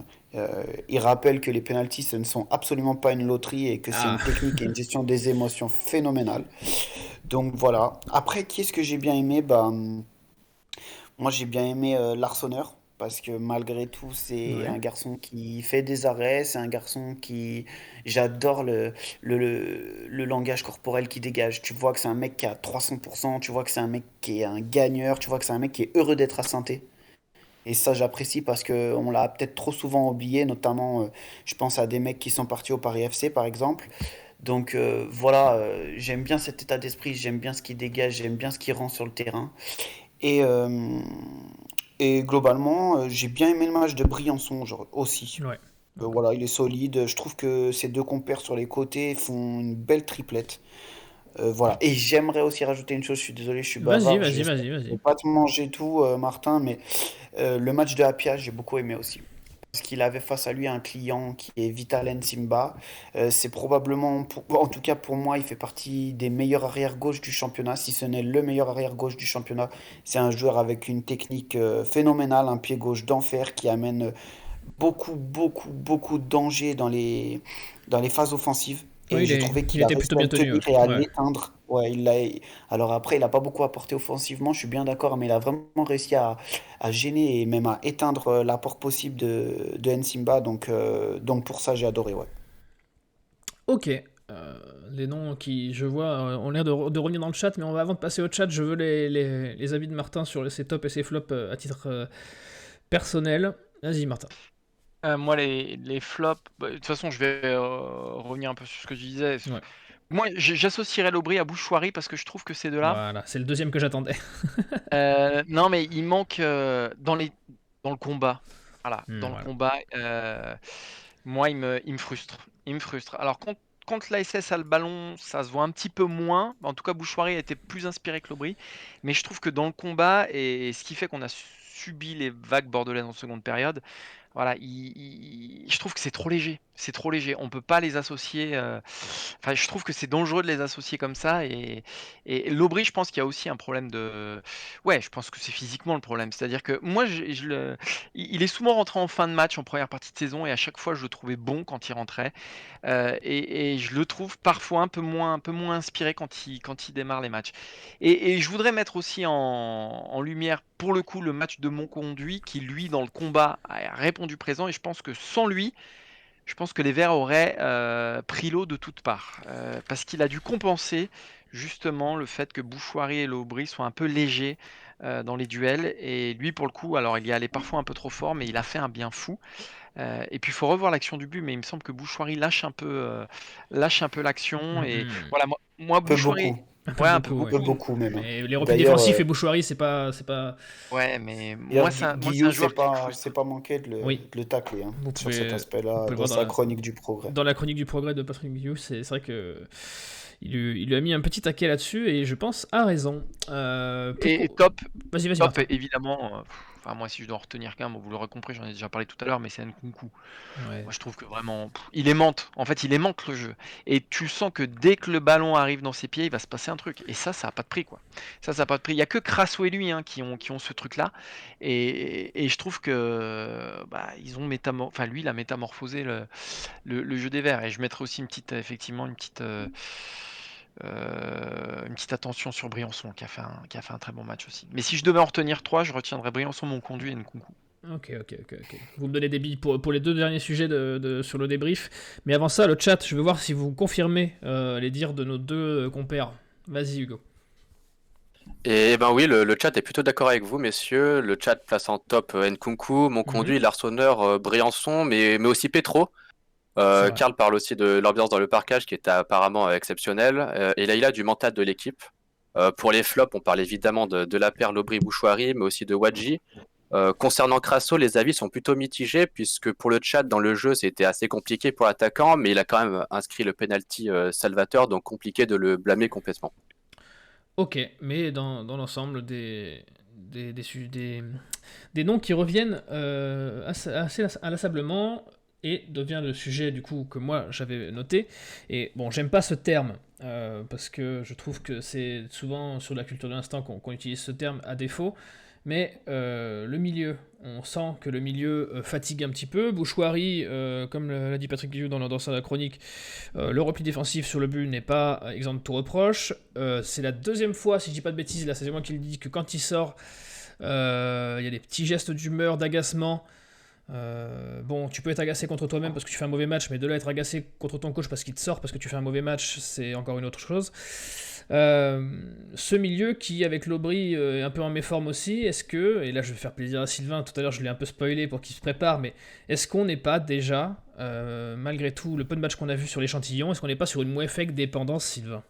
Il rappelle que les penalties, ce ne sont absolument pas une loterie et que c'est une Ah, technique et une gestion des émotions phénoménale. Donc voilà. Après, qui est-ce que j'ai bien aimé? Bah, moi, j'ai bien aimé l'Arseneur parce que malgré tout, c'est ouais. un garçon qui fait des arrêts, c'est un garçon qui... J'adore le langage corporel qu'il dégage. Tu vois que c'est un mec qui a 300%, tu vois que c'est un mec qui est un gagneur, tu vois que c'est un mec qui est heureux d'être à Saint-Étienne. Et ça, j'apprécie parce que on l'a peut-être trop souvent oublié, notamment, je pense à des mecs qui sont partis au Paris FC, par exemple. Donc voilà, j'aime bien cet état d'esprit, j'aime bien ce qu'il dégage, j'aime bien ce qu'il rend sur le terrain. Et, euh, et globalement, j'ai bien aimé le match de Briançon aussi. Ouais. Ok. Voilà, il est solide. Je trouve que ces deux compères sur les côtés font une belle triplette. Voilà. Et j'aimerais aussi rajouter une chose, je suis désolé, je suis Vas-y, bavard, vas-y, j'espère vas-y, que je vas-y. vais pas te manger tout, Martin, mais le match de Apia, j'ai beaucoup aimé aussi. Parce qu'il avait face à lui un client qui est Vitalen Simba. C'est probablement, en tout cas pour moi, il fait partie des meilleurs arrière-gauche du championnat, si ce n'est le meilleur arrière-gauche du championnat. C'est un joueur avec une technique phénoménale, un pied gauche d'enfer qui amène beaucoup de danger dans les phases offensives. Oui, Et j'ai trouvé il qu'il a était réussi plutôt à bien le tenu, ouais. tenir et à Ouais. l'éteindre. Ouais, alors après, il n'a pas beaucoup apporté offensivement, je suis bien d'accord, mais il a vraiment réussi à gêner et même à éteindre l'apport possible de Nsimba. Donc pour ça, j'ai adoré, ouais. Ok. Les noms qui, je vois, ont l'air de revenir dans le chat, mais avant de passer au chat, je veux les avis de Martin sur ses tops et ses flops à titre personnel. Vas-y, Martin. Moi, les flops, bah, de toute façon, je vais revenir un peu sur ce que tu disais. Ouais. Moi, j'associerais l'Aubry à Bouchoirie parce que je trouve que ces deux-là, Voilà, c'est le deuxième que j'attendais. non, mais il manque dans le combat. Voilà, dans le Voilà. combat, moi, il me frustre. Il me frustre. Alors, quand l'ASS a le ballon, ça se voit un petit peu moins. En tout cas, Bouchoirie a été plus inspiré que l'Aubry. Mais je trouve que dans le combat, et ce qui fait qu'on a subi les vagues bordelaises en seconde période, voilà, je trouve que c'est trop léger. C'est trop léger. On peut pas les associer. Enfin, je trouve que c'est dangereux de les associer comme ça. Et l'Aubry, je pense qu'il y a aussi un problème de. Ouais, je pense que c'est physiquement le problème. C'est-à-dire que moi, il est souvent rentré en fin de match, en première partie de saison, et à chaque fois, je le trouvais bon quand il rentrait. Et je le trouve parfois un peu moins inspiré quand il démarre les matchs. Et je voudrais mettre aussi en lumière, pour le coup, le match de Monconduit, qui, lui, dans le combat, a répondu présent. Et je pense que sans lui, je pense que les Verts auraient pris l'eau de toutes parts. Parce qu'il a dû compenser justement le fait que Bouchoirie et Lobry soient un peu légers dans les duels. Et lui, pour le coup, alors il y allait parfois un peu trop fort, mais il a fait un bien fou. Et puis il faut revoir l'action du but, mais il me semble que Bouchoirie lâche un peu l'action. Et Mhm. voilà, moi Un peu Bouchoirie, beaucoup, Un peu ouais, un peu beaucoup, un ouais. peu beaucoup. beaucoup même, hein. Mais les replis D'ailleurs, défensifs et Bouchoirie, c'est pas. Ouais, mais d'ailleurs, moi c'est un Guillou, joueur qui me c'est frustre. pas manqué Oui, de le tacler hein, vous sur cet pouvez, vous aspect-là pouvez le dans voir sa chronique du progrès. dans la chronique du progrès de Patrick Guillou. C'est vrai que il lui a mis un petit taquet là-dessus et je pense à raison. Et Pourquoi. top, Vas-y, top, Martin. évidemment. Enfin, moi, si je dois en retenir qu'un, bon, vous l'aurez compris, j'en ai déjà parlé tout à l'heure, mais c'est Nkunku. Ouais. Moi, je trouve que vraiment, il aimante. En fait, il aimante le jeu. Et tu sens que dès que le ballon arrive dans ses pieds, il va se passer un truc. Et ça n'a pas de prix, quoi. Ça n'a pas de prix. Il y a que Crasso et lui hein, qui ont ce truc-là. Et je trouve que bah, ils ont enfin, lui, il a métamorphosé le jeu des Verts. Et je mettrai aussi effectivement, une petite attention sur Briançon, qui a fait un très bon match aussi. Mais si je devais en retenir trois, je retiendrais Briançon, Monconduit et Nkunku. Ok. Vous me donnez des billes pour les deux derniers sujets sur le débrief. Mais avant ça, le chat, je veux voir si vous confirmez les dires de nos deux compères. Vas-y, Hugo. Et ben oui, le chat est plutôt d'accord avec vous, messieurs. Le chat place en top Nkunku, Mhm. Monconduit, l'Arseneur, Briançon, mais aussi Petro. C'est vrai. Karl parle aussi de l'ambiance dans le parcage qui est apparemment exceptionnelle. Et Leïla du mental de l'équipe. Pour les flops, on parle évidemment de la paire Lobry-Bouchoirie, mais aussi de Wadji. Concernant Crasso, les avis sont plutôt mitigés, puisque pour le chat, dans le jeu, c'était assez compliqué pour l'attaquant, mais il a quand même inscrit le penalty salvateur, donc compliqué de le blâmer complètement. Ok, mais dans l'ensemble des noms qui reviennent assez inlassablement et devient le sujet du coup que moi j'avais noté. Et bon, j'aime pas ce terme parce que je trouve que c'est souvent sur la culture de l'instant qu'on utilise ce terme à défaut. Mais le milieu, on sent que le milieu fatigue un petit peu. Bouchoirie, comme l'a dit Patrick Guillou dans sa chronique, le repli défensif sur le but n'est pas exempt de tout reproche. C'est la deuxième fois, si je dis pas de bêtises, là c'est moi qui le dis, que quand il sort, il y a des petits gestes d'humeur, d'agacement. Bon, tu peux être agacé contre toi-même parce que tu fais un mauvais match, mais de là être agacé contre ton coach parce qu'il te sort parce que tu fais un mauvais match, c'est encore une autre chose. Ce milieu qui, avec l'Aubry, est un peu en méforme aussi, est-ce que, et là je vais faire plaisir à Sylvain, tout à l'heure je l'ai un peu spoilé pour qu'il se prépare, mais est-ce qu'on n'est pas déjà, malgré tout le peu de matchs qu'on a vu sur l'échantillon, est-ce qu'on n'est pas sur une Mouefek dépendance, Sylvain?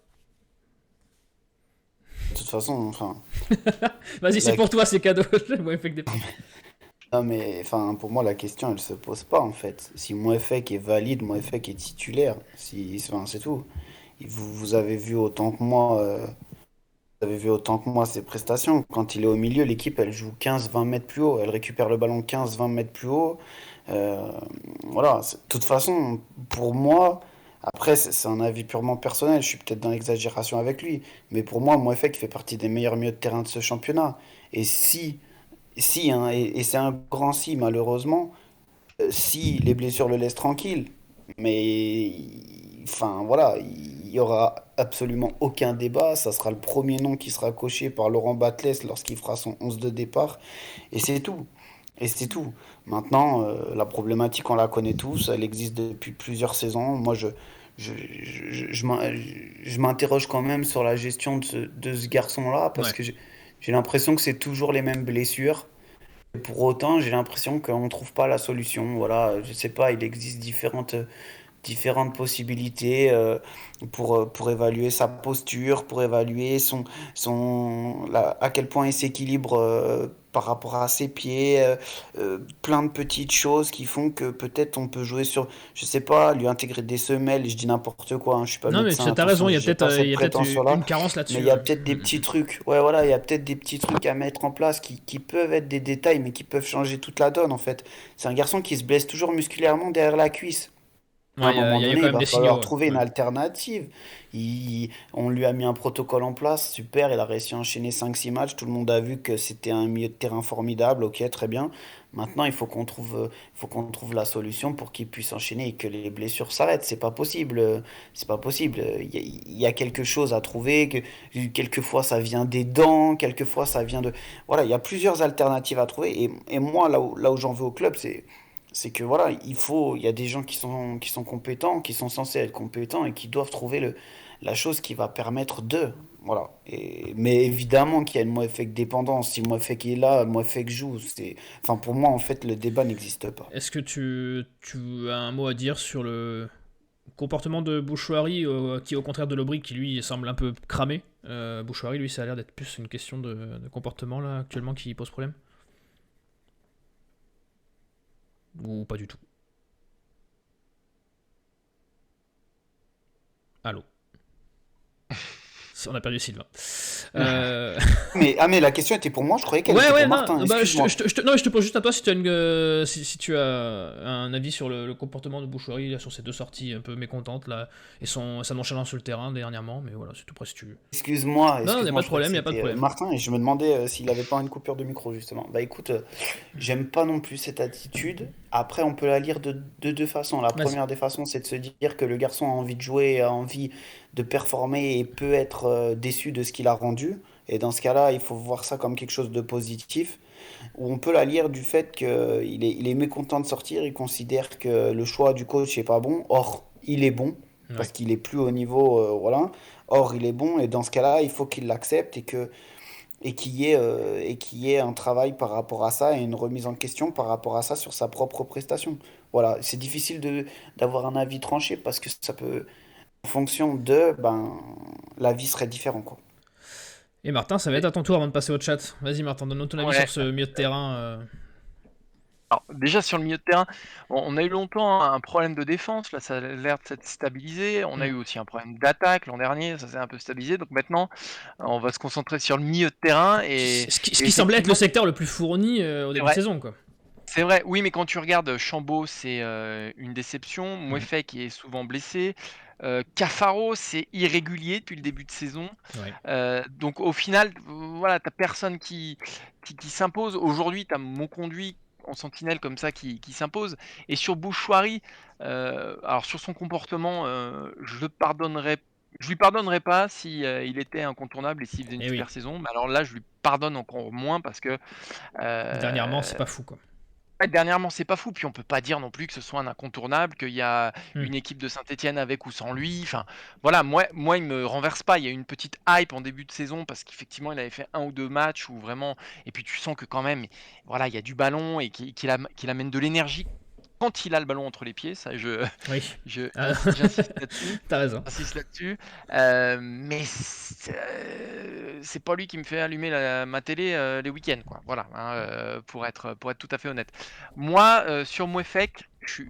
De toute façon, enfin, Vas-y, c'est la- pour toi, c'est cadeau, Mouefek dépendance. non, mais enfin, pour moi, la question, elle se pose pas en fait. Si Moefek est valide, Moefek est titulaire. Enfin, c'est tout. Vous avez vu autant que moi, vous avez vu autant que moi ses prestations. Quand il est au milieu, l'équipe, elle joue 15-20 mètres plus haut. Elle récupère le ballon 15-20 mètres plus haut. Euh, voilà. De toute façon, pour moi, après, c'est un avis purement personnel. Je suis peut-être dans l'exagération avec lui. Mais pour moi, Moefek fait partie des meilleurs milieux de terrain de ce championnat. Et si, hein, et c'est un grand si, malheureusement, si les blessures le laissent tranquille, mais enfin voilà, il y aura absolument aucun débat. Ça sera le premier nom qui sera coché par Laurent Batles lorsqu'il fera son 11 de départ, et c'est tout. Et c'est tout. Maintenant, la problématique, on la connaît tous, elle existe depuis plusieurs saisons. Moi, je m'interroge quand même sur la gestion de ce garçon-là, parce Ouais. que j'ai l'impression que c'est toujours les mêmes blessures. Pour autant, j'ai l'impression qu'on ne trouve pas la solution. Voilà, je sais pas, il existe différentes possibilités pour évaluer sa posture, pour évaluer à quel point il s'équilibre par rapport à ses pieds, plein de petites choses qui font que peut-être on peut jouer sur, je sais pas, lui intégrer des semelles, je dis n'importe quoi, hein, je suis pas Non, mais médecin, tu as raison, attention, j'ai pas il cette y a peut-être prétention-là, une carence mais il là-dessus. y a Ouais. peut-être des petits trucs, ouais voilà, il y a peut-être des petits trucs à mettre en place qui peuvent être des détails, mais qui peuvent changer toute la donne en fait. C'est un garçon qui se blesse toujours musculairement derrière la cuisse. À un Ouais, moment il y a donné, quand il même va des signaux. falloir Ouais. trouver une Ouais. alternative. On lui a mis un protocole en place, super, il a réussi à enchaîner 5-6 matchs, tout le monde a vu que c'était un milieu de terrain formidable, ok, très bien. Maintenant, il faut qu'on trouve la solution pour qu'il puisse enchaîner et que les blessures s'arrêtent. C'est pas possible. Il y a quelque chose à trouver, quelquefois ça vient des dents, quelquefois ça vient de... Voilà, il y a plusieurs alternatives à trouver. Et moi, là où j'en veux au club, c'est que voilà, il y a des gens qui sont compétents, qui sont censés être compétents et qui doivent trouver la chose qui va permettre de. Voilà. Mais évidemment qu'il y a une Moefek dépendance. Si Moefek est là, Moefek joue. Enfin, pour moi, en fait, le débat n'existe pas. Est-ce que tu as un mot à dire sur le comportement de Bouchouari, qui au contraire de Lobry, qui lui semble un peu cramé? Bouchouari, lui, ça a l'air d'être plus une question de comportement là actuellement qui pose problème? Ou pas du tout? Allô? On a perdu Sylvain. Euh, Mais la question était pour moi, je croyais qu'elle Ouais, était ouais, pour non, Martin, bah, excuse-moi. non, je te pose juste à toi si tu as, si tu as un avis sur le comportement de Bouchouari là, sur ces deux sorties un peu mécontentes là, et sa nonchalance sur le terrain dernièrement, mais voilà, c'est tout près si tu... Excuse-moi, Non, il n'y a pas excuse-moi, de je croyais que problème, il n'y a pas de c'était problème. Martin et je me demandais s'il avait pas une coupure de micro justement. Bah écoute, j'aime pas non plus cette attitude. Après, on peut la lire de deux façons. La Vas-y. première des façons, c'est de se dire que le garçon a envie de jouer, a envie de performer et peut être déçu de ce qu'il a rendu. Et dans ce cas-là, il faut voir ça comme quelque chose de positif. Ou on peut la lire du fait qu'il est mécontent de sortir, il considère que le choix du coach est pas bon. Or, il est bon Ouais. parce qu'il est plus au niveau, voilà. Or, il est bon et dans ce cas-là, il faut qu'il l'accepte et qu'il y ait un travail par rapport à ça et une remise en question par rapport à ça sur sa propre prestation. Voilà, c'est difficile d'avoir un avis tranché parce que ça peut, en fonction de, ben, l'avis serait différent, quoi. Et Martin, ça va être à ton tour avant de passer au chat. Vas-y Martin, donne-nous ton avis Ouais. sur ce milieu de terrain. Alors, déjà sur le milieu de terrain, on a eu longtemps un problème de défense, là ça a l'air de s'être stabilisé. On a eu aussi un problème d'attaque l'an dernier, ça s'est un peu stabilisé. Donc maintenant, on va se concentrer sur le milieu de terrain et Ce et qui semblait être le effectivement, secteur le plus fourni au c'est début de vrai. saison, quoi. C'est vrai, oui, mais quand tu regardes Chambaud, c'est, une déception. Mhm. Mouefek qui est souvent blessé. Cafaro, c'est irrégulier depuis le début de saison. Ouais. Donc au final, voilà, tu personne qui s'impose. Aujourd'hui, tu as Monconduit en sentinelle comme ça qui s'impose et sur Bouchoirie, alors sur son comportement, je lui pardonnerais pas si, il était incontournable et s'il faisait une Et oui. super saison. Mais alors là, je lui pardonne encore moins parce que, Dernièrement, c'est heu pas fou, quoi. ouais, dernièrement, c'est pas fou, puis on peut pas dire non plus que ce soit un incontournable, qu'il y a Hmm. une équipe de Saint-Étienne avec ou sans lui. Enfin, voilà, moi, il me renverse pas. Il y a eu une petite hype en début de saison parce qu'effectivement, il avait fait un ou 2 matchs où vraiment et puis tu sens que quand même, voilà, il y a du ballon et qu'il amène de l'énergie quand il a le ballon entre les pieds. Ça, Oui. je Ah, j'insiste là-dessus. T'as raison. J'insiste là-dessus, mais c'est pas lui qui me fait allumer ma télé, les week-ends, quoi. Voilà, hein, pour être tout à fait honnête. Moi, sur Mouefek, je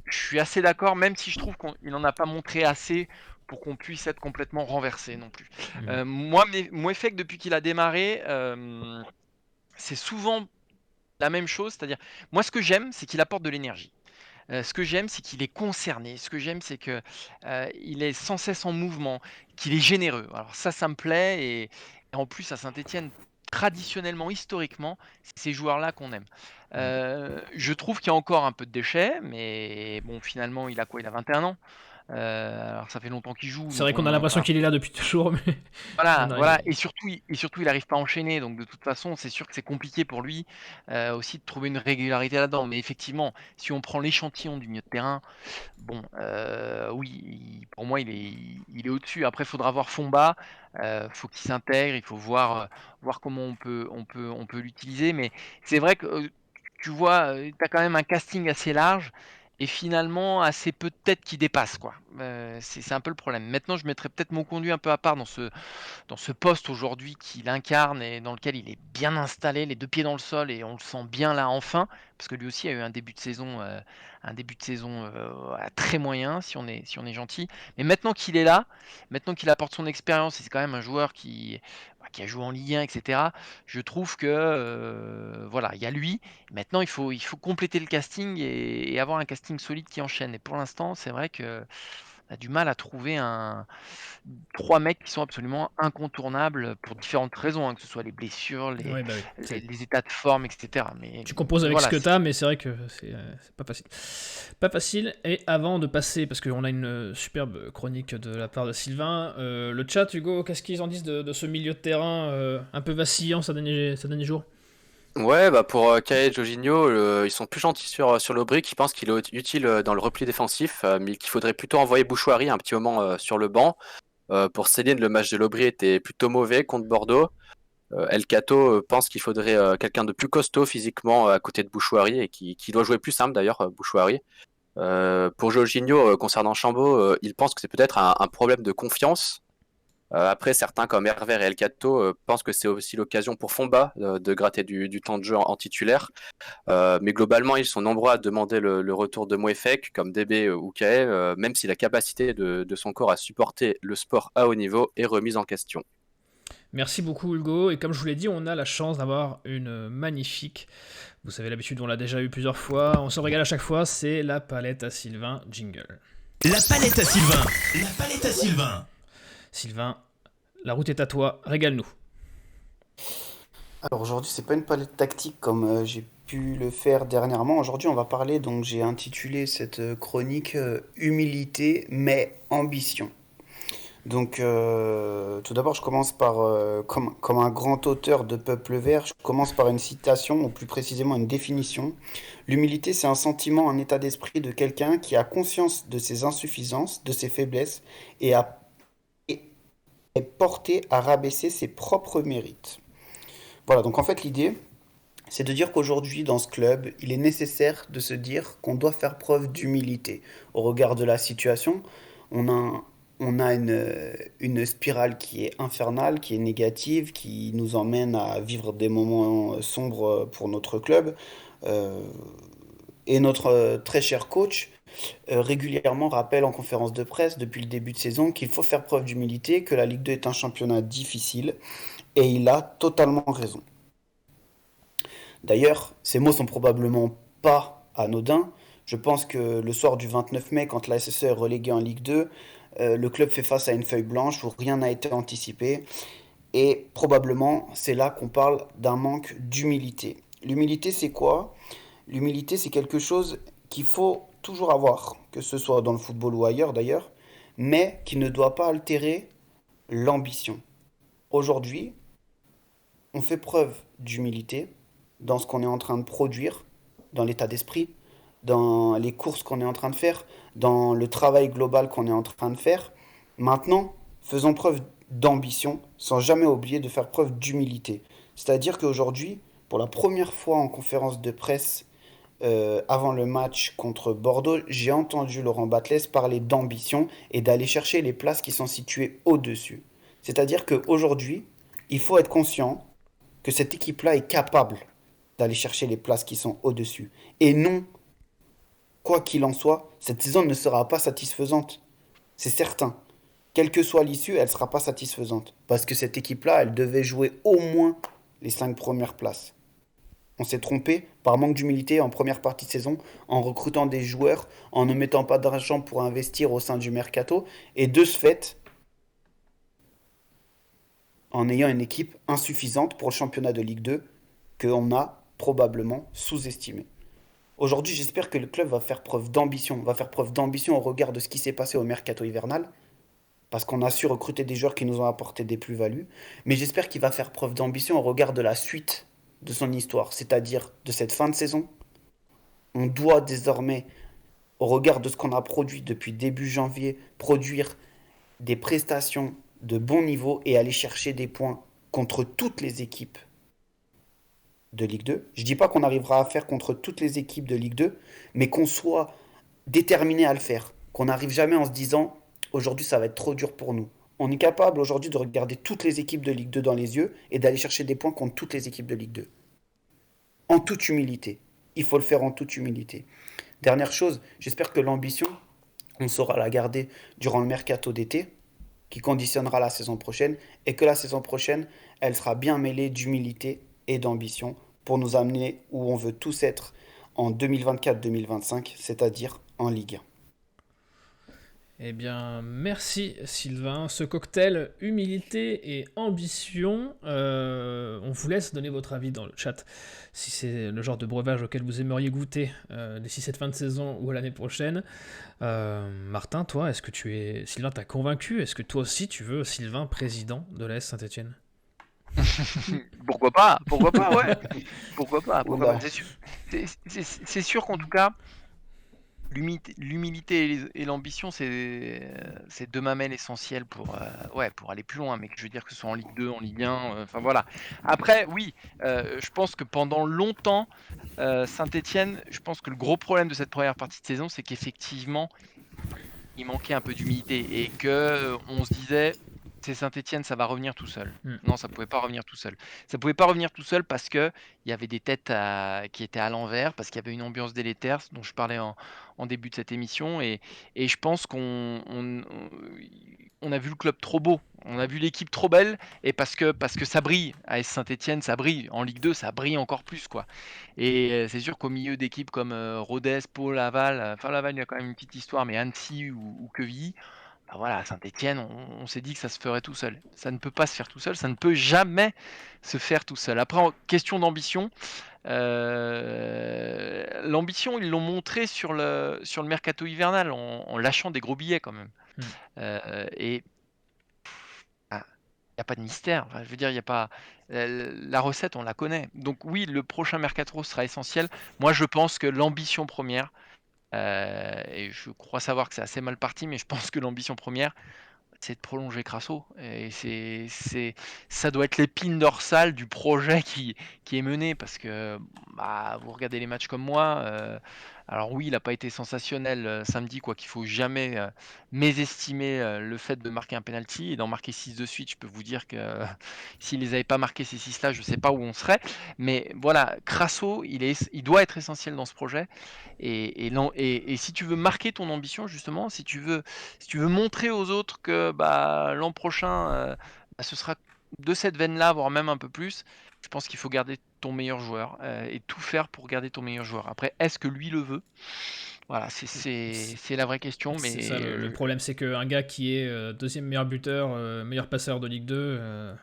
suis assez d'accord, même si je trouve qu'il en a pas montré assez pour qu'on puisse être complètement renversé non plus. Mhm. Moi, mais Mouefek, depuis qu'il a démarré, c'est souvent la même chose, c'est-à-dire moi, ce que j'aime, c'est qu'il apporte de l'énergie. Ce que j'aime, c'est qu'il est concerné. Ce que j'aime, c'est que, il est sans cesse en mouvement, qu'il est généreux. Alors ça me plaît et en plus à Saint-Étienne, traditionnellement, historiquement, c'est ces joueurs-là qu'on aime. Je trouve qu'il y a encore un peu de déchets, mais bon, finalement, il a quoi? Il a 21 ans. Alors ça fait longtemps qu'il joue, C'est donc vrai qu'on a on l'impression voilà. qu'il est là depuis toujours, mais on Voilà, arrive. voilà et surtout il arrive pas à enchaîner donc de toute façon, c'est sûr que c'est compliqué pour lui, aussi de trouver une régularité là-dedans. Mais effectivement, si on prend l'échantillon du milieu de terrain, bon, oui, pour moi il est au-dessus. Après, il faudra voir Fomba, faut qu'il s'intègre, il faut voir comment on peut l'utiliser. Mais c'est vrai que, tu vois, tu as quand même un casting assez large et finalement assez peu de têtes qui dépassent, quoi. C'est un peu le problème. Maintenant, je mettrais peut-être mon conduit un peu à part dans ce poste aujourd'hui qu'il incarne et dans lequel il est bien installé, les 2 pieds dans le sol et on le sent bien là enfin, parce que lui aussi a eu un début de saison, très moyen si on est gentil. Mais maintenant qu'il est là, maintenant qu'il apporte son expérience et c'est quand même un joueur qui a joué en Ligue 1 et cetera, je trouve que, voilà, il y a lui. Maintenant il faut compléter le casting et avoir un casting solide qui enchaîne et pour l'instant, c'est vrai qu'on a du mal à trouver 3 mecs qui sont absolument incontournables pour différentes raisons, hein, que ce soit les blessures, les Ouais, bah oui. les les états de forme et cetera. Mais Tu composes avec ce voilà, que t'as, mais c'est vrai que c'est pas facile. Pas facile. Et avant de passer, parce qu'on a une superbe chronique de la part de Sylvain, le chat, Hugo, qu'est-ce qu'ils en disent de ce milieu de terrain un peu vacillant ces derniers jours? Ouais, bah pour Kaé et Jorginho, ils sont plus gentils sur l'Aubry, qui pensent qu'il est utile dans le repli défensif, mais qu'il faudrait plutôt envoyer Bouchoirie un petit moment sur le banc. Pour Céline, le match de l'Aubry était plutôt mauvais contre Bordeaux. El Cato pense qu'il faudrait quelqu'un de plus costaud physiquement à côté de Bouchoirie et qui doit jouer plus simple d'ailleurs, Bouchoirie. Pour Jorginho, concernant Chambaud, il pense que c'est peut-être un problème de confiance. Après, certains comme Hervé et El Cato pensent que c'est aussi l'occasion pour Fomba de gratter du temps de jeu en titulaire. Mais globalement, ils sont nombreux à demander le retour de Mouefek, comme DB ou Kaé, même si la capacité de son corps à supporter le sport à haut niveau est remise en question. Merci beaucoup Hugo, et comme je vous l'ai dit, on a la chance d'avoir une magnifique, vous savez l'habitude, on l'a déjà eu plusieurs fois, on se régale à chaque fois, c'est la palette à Sylvain jingle. La palette à Sylvain. La palette à Sylvain. Sylvain, la route est à toi, régale-nous. Alors aujourd'hui, c'est pas une palette tactique comme j'ai pu le faire dernièrement. Aujourd'hui, on va parler, donc j'ai intitulé cette chronique Humilité mais ambition. Donc tout d'abord, je commence par, comme un grand auteur de Peuple Vert, je commence par une citation, ou plus précisément une définition. L'humilité, c'est un sentiment, un état d'esprit de quelqu'un qui a conscience de ses insuffisances, de ses faiblesses, et et est porté à rabaisser ses propres mérites. Voilà, donc en fait l'idée, c'est de dire qu'aujourd'hui dans ce club, il est nécessaire de se dire qu'on doit faire preuve d'humilité. Au regard de la situation, on a on a une spirale qui est infernale, qui est négative, qui nous emmène à vivre des moments sombres pour notre club. Euh, et notre très cher coach régulièrement rappelle en conférence de presse depuis le début de saison qu'il faut faire preuve d'humilité, que la Ligue 2 est un championnat difficile, et il a totalement raison. D'ailleurs, ces mots sont probablement pas anodins. Je pense que le soir du 29 mai, quand la SSE est reléguée en Ligue 2, le club fait face à une feuille blanche où rien n'a été anticipé. Et probablement, c'est là qu'on parle d'un manque d'humilité. L'humilité, c'est quoi? L'humilité, c'est quelque chose qu'il faut toujours avoir, que ce soit dans le football ou ailleurs d'ailleurs, mais qui ne doit pas altérer l'ambition. Aujourd'hui, on fait preuve d'humilité dans ce qu'on est en train de produire, dans l'état d'esprit, dans les courses qu'on est en train de faire, dans le travail global qu'on est en train de faire. Maintenant, faisons preuve d'ambition sans jamais oublier de faire preuve d'humilité. C'est-à-dire qu'aujourd'hui, pour la première fois en conférence de presse avant le match contre Bordeaux, j'ai entendu Laurent Batles parler d'ambition et d'aller chercher les places qui sont situées au-dessus. C'est-à-dire qu'aujourd'hui, il faut être conscient que cette équipe-là est capable d'aller chercher les places qui sont au-dessus. Et non, quoi qu'il en soit, cette saison ne sera pas satisfaisante. C'est certain. Quelle que soit l'issue, elle ne sera pas satisfaisante. Parce que cette équipe-là, elle devait jouer au moins les 5 premières places. On s'est trompé par manque d'humilité en première partie de saison, en recrutant des joueurs, en ne mettant pas d'argent pour investir au sein du mercato, et de ce fait, en ayant une équipe insuffisante pour le championnat de Ligue 2, qu'on a probablement sous-estimé. Aujourd'hui, j'espère que le club va faire preuve d'ambition au regard de ce qui s'est passé au mercato hivernal, parce qu'on a su recruter des joueurs qui nous ont apporté des plus-values, mais j'espère qu'il va faire preuve d'ambition au regard de la suite de son histoire, c'est-à-dire de cette fin de saison. On doit désormais, au regard de ce qu'on a produit depuis début janvier, produire des prestations de bon niveau et aller chercher des points contre toutes les équipes de Ligue 2. Je ne dis pas qu'on arrivera à faire contre toutes les équipes de Ligue 2, mais qu'on soit déterminé à le faire. Qu'on n'arrive jamais en se disant aujourd'hui ça va être trop dur pour nous. On est capable aujourd'hui de regarder toutes les équipes de Ligue 2 dans les yeux et d'aller chercher des points contre toutes les équipes de Ligue 2. En toute humilité. Il faut le faire en toute humilité. Dernière chose, j'espère que l'ambition, on saura la garder durant le mercato d'été, qui conditionnera la saison prochaine, et que la saison prochaine, elle sera bien mêlée d'humilité et d'ambition pour nous amener où on veut tous être en 2024-2025, c'est-à-dire en Ligue 1. Eh bien, merci Sylvain. Ce cocktail humilité et ambition, on vous laisse donner votre avis dans le chat si c'est le genre de breuvage auquel vous aimeriez goûter d'ici cette fin de saison ou à l'année prochaine. Martin, toi, est-ce que Sylvain t'a convaincu? Est-ce que toi aussi tu veux Sylvain président de l'AS Saint-Etienne? Pourquoi pas? Pourquoi pas? Ouais. Pourquoi pas? Oula. C'est sûr qu'en tout cas, l'humilité et l'ambition, c'est deux mamelles essentielles pour aller plus loin. Mais je veux dire que ce soit en Ligue 2, en Ligue 1, enfin voilà. Après, oui, je pense que pendant longtemps, Saint-Étienne, je pense que le gros problème de cette première partie de saison, c'est qu'effectivement, il manquait un peu d'humilité et que on se disait c'est Saint-Étienne, ça va revenir tout seul. Non, ça pouvait pas revenir tout seul. Ça pouvait pas revenir tout seul parce que il y avait des têtes qui étaient à l'envers, parce qu'il y avait une ambiance délétère dont je parlais en début de cette émission et je pense qu'on a vu le club trop beau, on a vu l'équipe trop belle et parce que ça brille à Saint-Étienne, ça brille en Ligue 2, ça brille encore plus quoi. Et c'est sûr qu'au milieu d'équipes comme Rodez, Pau, Laval, enfin Laval il y a quand même une petite histoire, mais Annecy ou Quevilly, bah voilà, Saint-Étienne, on s'est dit que ça se ferait tout seul. Ça ne peut pas se faire tout seul, ça ne peut jamais se faire tout seul. Après, en question d'ambition, l'ambition, ils l'ont montré sur le mercato hivernal en lâchant des gros billets quand même. Et il n'y a pas de mystère. Enfin, je veux dire, il y a pas la recette, on la connaît. Donc oui, le prochain mercato sera essentiel. Moi, je pense que l'ambition première, et je crois savoir que c'est assez mal parti, mais je pense que l'ambition première, c'est de prolonger Crasso et ça doit être l'épine dorsale du projet qui est mené parce que, bah, vous regardez les matchs comme moi, alors oui, il a pas été sensationnel, samedi, quoi qu'il faut jamais, mésestimer, le fait de marquer un penalty et d'en marquer 6 de suite. Je peux vous dire que s'il les avait pas marqués ces 6 là, je sais pas où on serait. Mais voilà, Crasso, il doit être essentiel dans ce projet et si tu veux marquer ton ambition justement, si tu veux montrer aux autres que, bah, l'an prochain, bah, ce sera de cette veine-là, voire même un peu plus, je pense qu'il faut garder ton meilleur joueur, et tout faire pour garder ton meilleur joueur. Après, est-ce que lui le veut? Voilà, c'est la vraie question, C'est ça mais le problème, c'est qu'un gars qui est deuxième meilleur buteur, meilleur passeur de Ligue 2,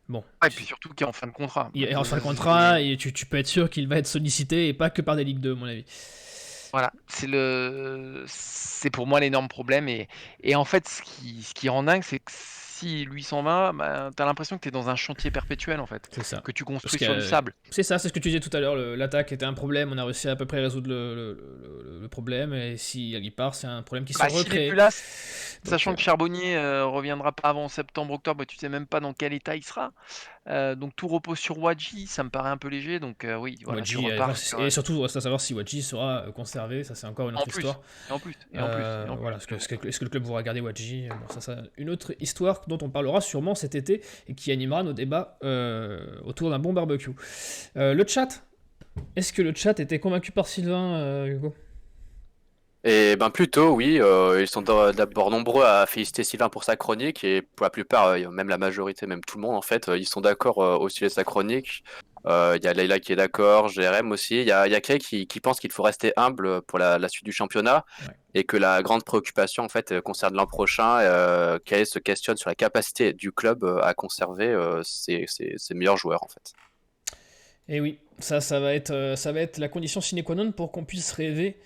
bon, ouais, et puis surtout qui est en fin de contrat. il est en fin de C'est contrat et tu peux être sûr qu'il va être sollicité et pas que par des Ligue 2, à mon avis. Voilà, c'est pour moi l'énorme problème et en fait, ce qui rend dingue, c'est que si lui s'en va, bah, tu as l'impression que tu es dans un chantier perpétuel, en fait, C'est ça. que tu Parce construis que sur du sable. c'est ça, c'est ce que tu disais tout à l'heure. L'attaque était un problème, on a réussi à peu près résoudre le problème. Et si il part, c'est un problème qui se Bah, s'il est recrée. plus là, Donc, sachant que Charbonnier reviendra pas avant septembre-octobre, et tu sais même pas dans quel état il sera. Donc tout repose sur Wadji, ça me paraît un peu léger. Donc oui, voilà, tu Wadji, repars sur. et surtout, reste à savoir si Wadji sera conservé. Ça, c'est encore une En autre plus, histoire. et en plus, et en plus, et en plus. Voilà, est-ce que le club voudra garder Wadji? Bon, ça, une autre histoire dont on parlera sûrement cet été et qui animera nos débats autour d'un bon barbecue. Le chat. Est-ce que le chat était convaincu par Sylvain, Hugo? Et ben plutôt, oui, ils sont d'abord nombreux à féliciter Sylvain pour sa chronique, et pour la plupart, même la majorité, même tout le monde en fait, ils sont d'accord au sujet de sa chronique. Il y a Leïla qui est d'accord, JRM aussi, il y a Kay qui pense qu'il faut rester humble pour la suite du championnat, Ouais. et que la grande préoccupation en fait concerne l'an prochain. Kay se questionne sur la capacité du club à conserver ses meilleurs joueurs en fait. Et oui, ça va être la condition sine qua non pour qu'on puisse rêver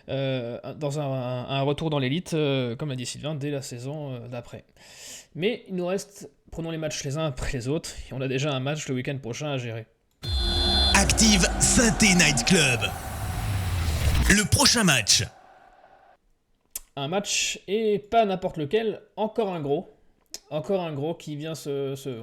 dans un retour dans l'élite, comme l'a dit Sylvain, dès la saison d'après. Mais il nous reste, prenons les matchs les uns après les autres, et on a déjà un match le week-end prochain à gérer. Active Saint-Étienne Night Club. Le prochain match. Un match, et pas n'importe lequel, encore un gros qui vient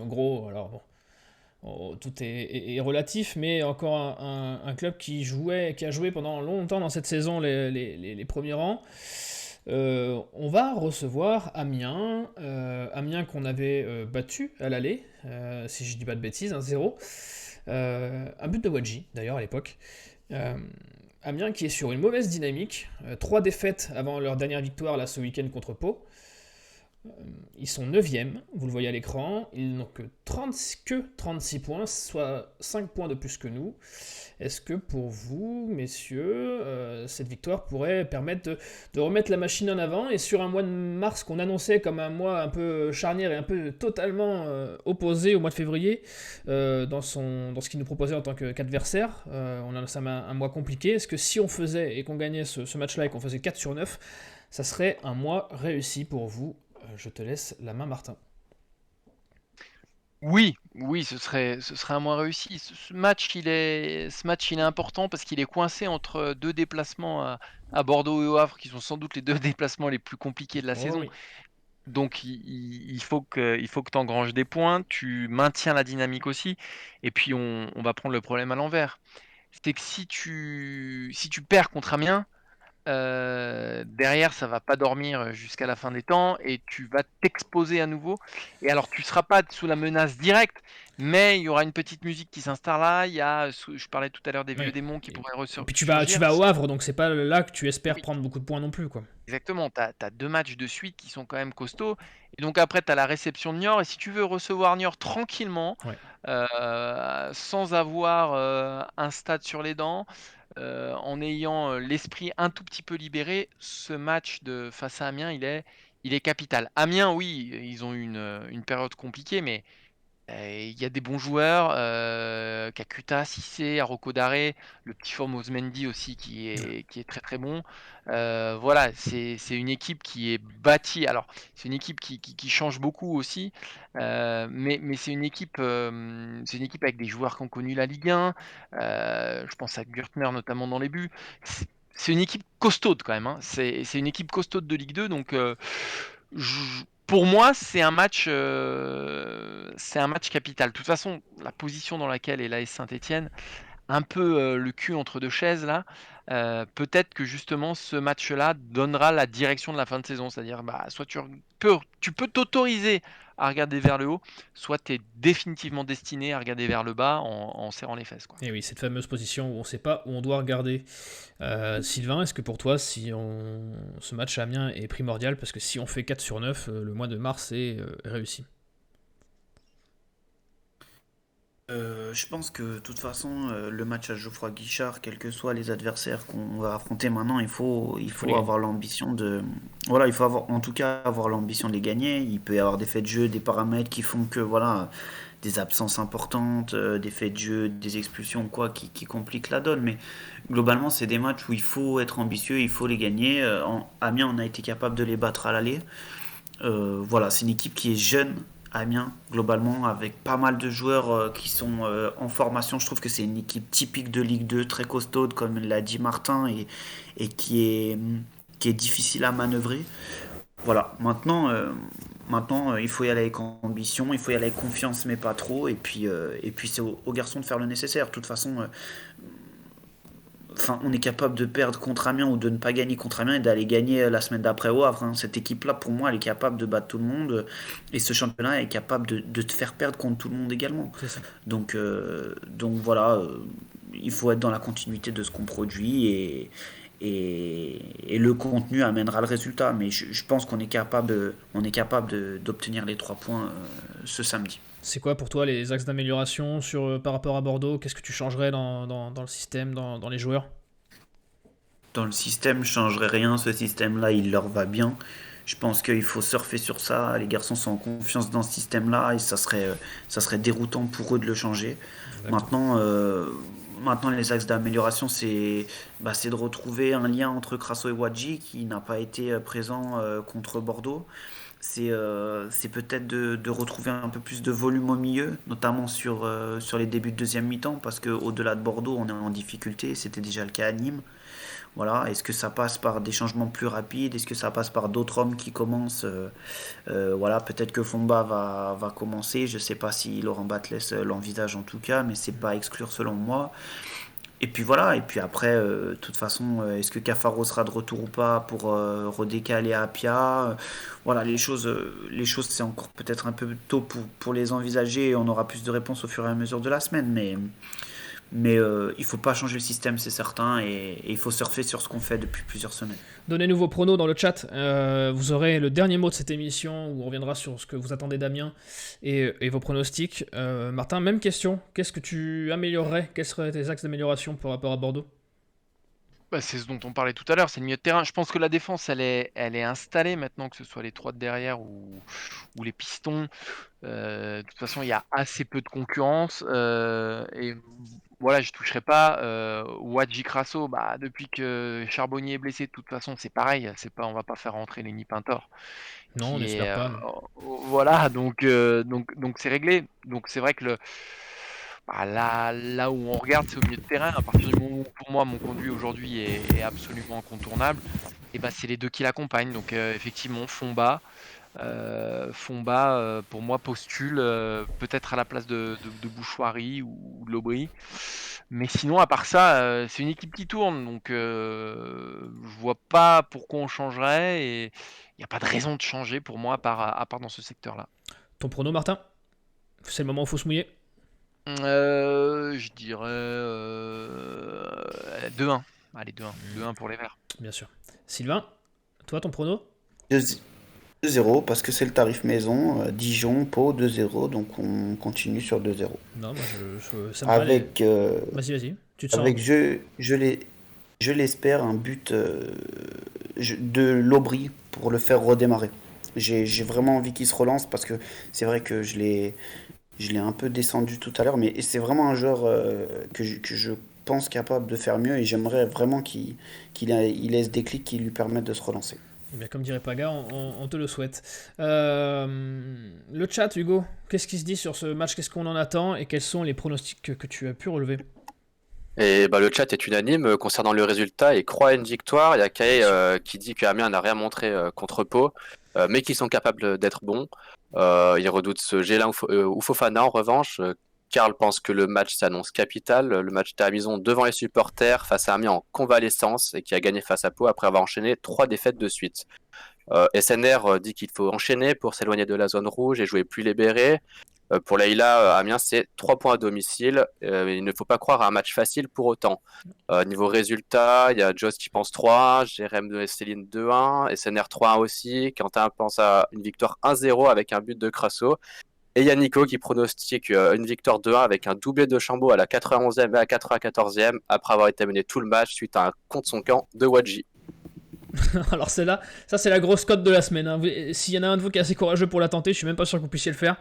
gros, alors bon, tout est relatif, mais encore un club qui a joué pendant longtemps dans cette saison les premiers rangs. On va recevoir Amiens, Amiens qu'on avait battu à l'aller, si je dis pas de bêtises, 1-0. Un but de Wadji d'ailleurs à l'époque. Amiens qui est sur une mauvaise dynamique, 3 défaites avant leur dernière victoire là ce week-end contre Pau. Ils sont 9e, vous le voyez à l'écran, ils n'ont que 36 points, soit 5 points de plus que nous. Est-ce que pour vous, messieurs, cette victoire pourrait permettre de remettre la machine en avant, et sur un mois de mars qu'on annonçait comme un mois un peu charnière et un peu totalement opposé au mois de février, dans ce qu'il nous proposait en tant qu'adversaire, on a un mois compliqué. Est-ce que si on faisait et qu'on gagnait ce match-là et qu'on faisait 4 sur 9, ça serait un mois réussi pour vous? Je te laisse la main, Martin. Oui, oui, ce serait un mois réussi. Ce match, il est important parce qu'il est coincé entre deux déplacements à Bordeaux et au Havre, qui sont sans doute les deux déplacements les plus compliqués de la Oh saison. oui. Donc, il faut que tu engranges des points, tu maintiens la dynamique aussi, et puis on va prendre le problème à l'envers. C'est que si tu perds contre Amiens, derrière, ça va pas dormir jusqu'à la fin des temps et tu vas t'exposer à nouveau. Et alors, tu seras pas sous la menace directe, mais il y aura une petite musique qui s'installera. Je parlais tout à l'heure des vieux Oui. démons qui pourraient Et puis tu vas au Havre, donc c'est pas là que tu espères Oui, prendre beaucoup de points non plus, quoi. exactement. Tu as 2 matchs de suite qui sont quand même costauds. Et donc après, tu as la réception de Niort. Et si tu veux recevoir Niort tranquillement, Ouais. sans avoir un stade sur les dents, en ayant l'esprit un tout petit peu libéré, ce match face à Amiens, il est capital. Amiens, oui, ils ont eu une période compliquée, mais il y a des bons joueurs, Kakuta, Cissé, Aroko Daré, le petit Formose Mendy aussi qui est très très bon. Voilà, c'est une équipe qui est bâtie. Alors, c'est une équipe qui change beaucoup aussi, mais c'est une équipe avec des joueurs qui ont connu la Ligue 1. Je pense à Gürtner notamment dans les buts. C'est une équipe costaude quand même, hein. C'est une équipe costaude de Ligue 2, donc pour moi, c'est un match capital. De toute façon, la position dans laquelle est l'AS Saint-Étienne, un peu, le cul entre 2 chaises là, peut-être que justement ce match-là donnera la direction de la fin de saison. C'est-à-dire, bah, soit tu peux t'autoriser à regarder vers le haut, soit tu es définitivement destiné à regarder vers le bas en serrant les fesses, quoi. Et oui, cette fameuse position où on ne sait pas où on doit regarder. Sylvain, est-ce que pour toi, ce match à Amiens est primordial? Parce que si on fait 4 sur 9, le mois de mars est réussi. Je pense que de toute façon, le match à Geoffroy Guichard, quels que soient les adversaires qu'on va affronter maintenant, il Faut les faut gagner. avoir l'ambition de, voilà, il faut avoir, en tout cas, avoir l'ambition de les gagner. Il peut y avoir des faits de jeu, des paramètres qui font que, voilà, des absences importantes, des faits de jeu, des expulsions, quoi, qui compliquent la donne. Mais globalement, c'est des matchs où il faut être ambitieux, il faut les gagner. Amiens, on a été capable de les battre à l'aller. Voilà, c'est une équipe qui est jeune, Amiens, globalement, avec pas mal de joueurs qui sont en formation. Je trouve que c'est une équipe typique de Ligue 2, très costaude, comme l'a dit Martin, et qui est difficile à manœuvrer. Voilà, maintenant, il faut y aller avec ambition, il faut y aller avec confiance, mais pas trop. Et puis c'est aux garçons de faire le nécessaire. De toute façon, enfin, on est capable de perdre contre Amiens ou de ne pas gagner contre Amiens et d'aller gagner la semaine d'après au Havre, hein. Cette équipe-là, pour moi, elle est capable de battre tout le monde et ce championnat est capable de te faire perdre contre tout le monde également. C'est ça. Donc voilà, il faut être dans la continuité de ce qu'on produit et le contenu amènera le résultat. Mais je pense qu'on est capable d'obtenir les 3 points ce samedi. C'est quoi pour toi les axes d'amélioration par rapport à Bordeaux? Qu'est-ce que tu changerais dans le système, dans les joueurs? Dans le système, je changerai rien. Ce système-là, il leur va bien. Je pense qu'il faut surfer sur ça. Les garçons sont en confiance dans ce système-là et ça serait déroutant pour eux de le changer. Exactement. Maintenant, les axes d'amélioration, c'est de retrouver un lien entre Crasso et Wadji qui n'a pas été présent contre Bordeaux. C'est peut-être de retrouver un peu plus de volume au milieu, notamment sur les débuts de deuxième mi-temps, parce qu'au-delà de Bordeaux, on est en difficulté. C'était déjà le cas à Nîmes. Voilà, est-ce que ça passe par des changements plus rapides? Est-ce que ça passe par d'autres hommes qui commencent? Voilà, peut-être que Fomba va commencer. Je ne sais pas si Laurent Batles l'envisage en tout cas, mais c'est pas à exclure selon moi. Et puis voilà, et puis après, de toute façon, est-ce que Cafaro sera de retour ou pas pour redécaler à Apia? Voilà, les choses c'est encore peut-être un peu tôt pour les envisager et on aura plus de réponses au fur et à mesure de la semaine. Mais il faut pas changer le système, c'est certain, et il faut surfer sur ce qu'on fait depuis plusieurs semaines. Donnez-nous vos pronos dans le chat. Vous aurez le dernier mot de cette émission où on reviendra sur ce que vous attendez d'Amiens et vos pronostics. Martin, même question. Qu'est-ce que tu améliorerais? Quels seraient tes axes d'amélioration par rapport à Bordeaux? Bah, c'est ce dont on parlait tout à l'heure, c'est le milieu de terrain. Je pense que la défense, elle est installée maintenant, que ce soit les 3 de derrière ou les pistons. De toute façon, il y a assez peu de concurrence. Et voilà, je toucherai pas. Wadji Crasso, bah, depuis que Charbonnier est blessé, de toute façon, c'est pareil. On va pas faire rentrer Lenny Pintor, Non, on qui est n'espère pas. Non. voilà, donc c'est réglé. Donc c'est vrai que bah, là où on regarde, c'est au milieu de terrain. À partir du moment où, pour moi, mon conduit aujourd'hui est absolument incontournable, et bah, c'est les deux qui l'accompagnent. Donc effectivement, Fomba, pour moi, postule peut-être à la place de Bouchoirie ou de Lobry. Mais sinon, à part ça, c'est une équipe qui tourne. Donc, je vois pas pourquoi on changerait. Et il n'y a pas de raison de changer pour moi, à part dans ce secteur-là. Ton prono, Martin? C'est le moment où il faut se mouiller. Je dirais 2-1. Allez, 2-1. 2-1 pour les Verts. Bien sûr. Sylvain, toi, ton prono? 2-0 parce que c'est le tarif maison. Dijon, Pau 2-0, donc on continue sur 2-0. Non, moi, ça me va aller. Avec, Vas-y. Tu te sens. avec je l'espère, un but de l'Aubry pour le faire redémarrer. J'ai vraiment envie qu'il se relance parce que c'est vrai que je l'ai un peu descendu tout à l'heure, mais c'est vraiment un joueur que je pense capable de faire mieux et j'aimerais vraiment qu'il ait ce déclic qui lui permette de se relancer. Eh bien, comme dirait Paga, on te le souhaite. Le chat, Hugo, qu'est-ce qui se dit sur ce match? Qu'est-ce qu'on en attend? Et quels sont les pronostics que tu as pu relever? Et bah, le chat est unanime concernant le résultat et croit à une victoire. Il y a Kae qui dit qu'Amiens n'a rien montré contre Pau, mais qu'ils sont capables d'être bons. Il redoute ce Gélin ou Fofana en revanche. Karl pense que le match s'annonce capital. Le match était à Mison devant les supporters face à Amiens en convalescence et qui a gagné face à Pau après avoir enchaîné 3 défaites de suite. SNR dit qu'il faut enchaîner pour s'éloigner de la zone rouge et jouer plus libéré. Pour Leïla, Amiens, c'est 3 points à domicile. Il ne faut pas croire à un match facile pour autant. Niveau résultat, il y a Joss qui pense 3, Jérém et Céline 2-1, SNR 3-1 aussi. Quentin pense à une victoire 1-0 avec un but de Crasso. Et il y a Nico qui pronostique une victoire 2-1 avec un doublé de Chambaud à la 91e et à la 94e après avoir été mené tout le match suite à un contre son camp de Wadji. Alors celle-là, ça c'est la grosse cote de la semaine. Hein. S'il y en a un de vous qui est assez courageux pour la tenter, je suis même pas sûr que vous puissiez le faire.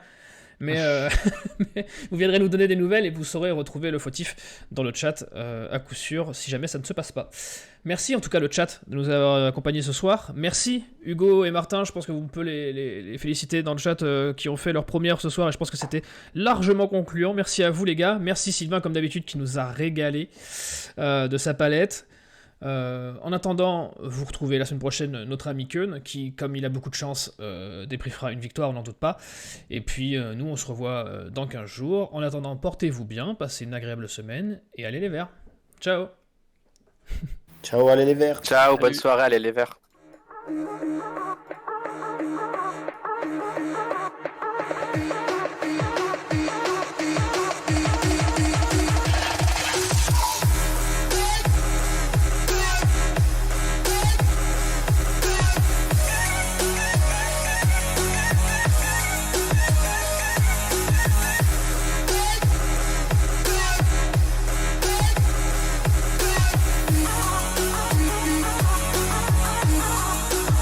Mais, mais vous viendrez nous donner des nouvelles et vous saurez retrouver le fautif dans le chat à coup sûr si jamais ça ne se passe pas. Merci en tout cas le chat de nous avoir accompagnés ce soir. Merci Hugo et Martin, je pense que vous pouvez les féliciter dans le chat qui ont fait leur première ce soir et je pense que c'était largement concluant. Merci à vous les gars, merci Sylvain comme d'habitude qui nous a régalé de sa palette. En attendant, vous retrouvez la semaine prochaine notre ami Keun qui, comme il a beaucoup de chance, débriefera une victoire, on n'en doute pas. Et puis nous, on se revoit dans 15 jours. En attendant, portez-vous bien, passez une agréable semaine et allez les Verts. Ciao. Ciao, allez les Verts. Ciao, bonne Salut. soirée, allez les Verts.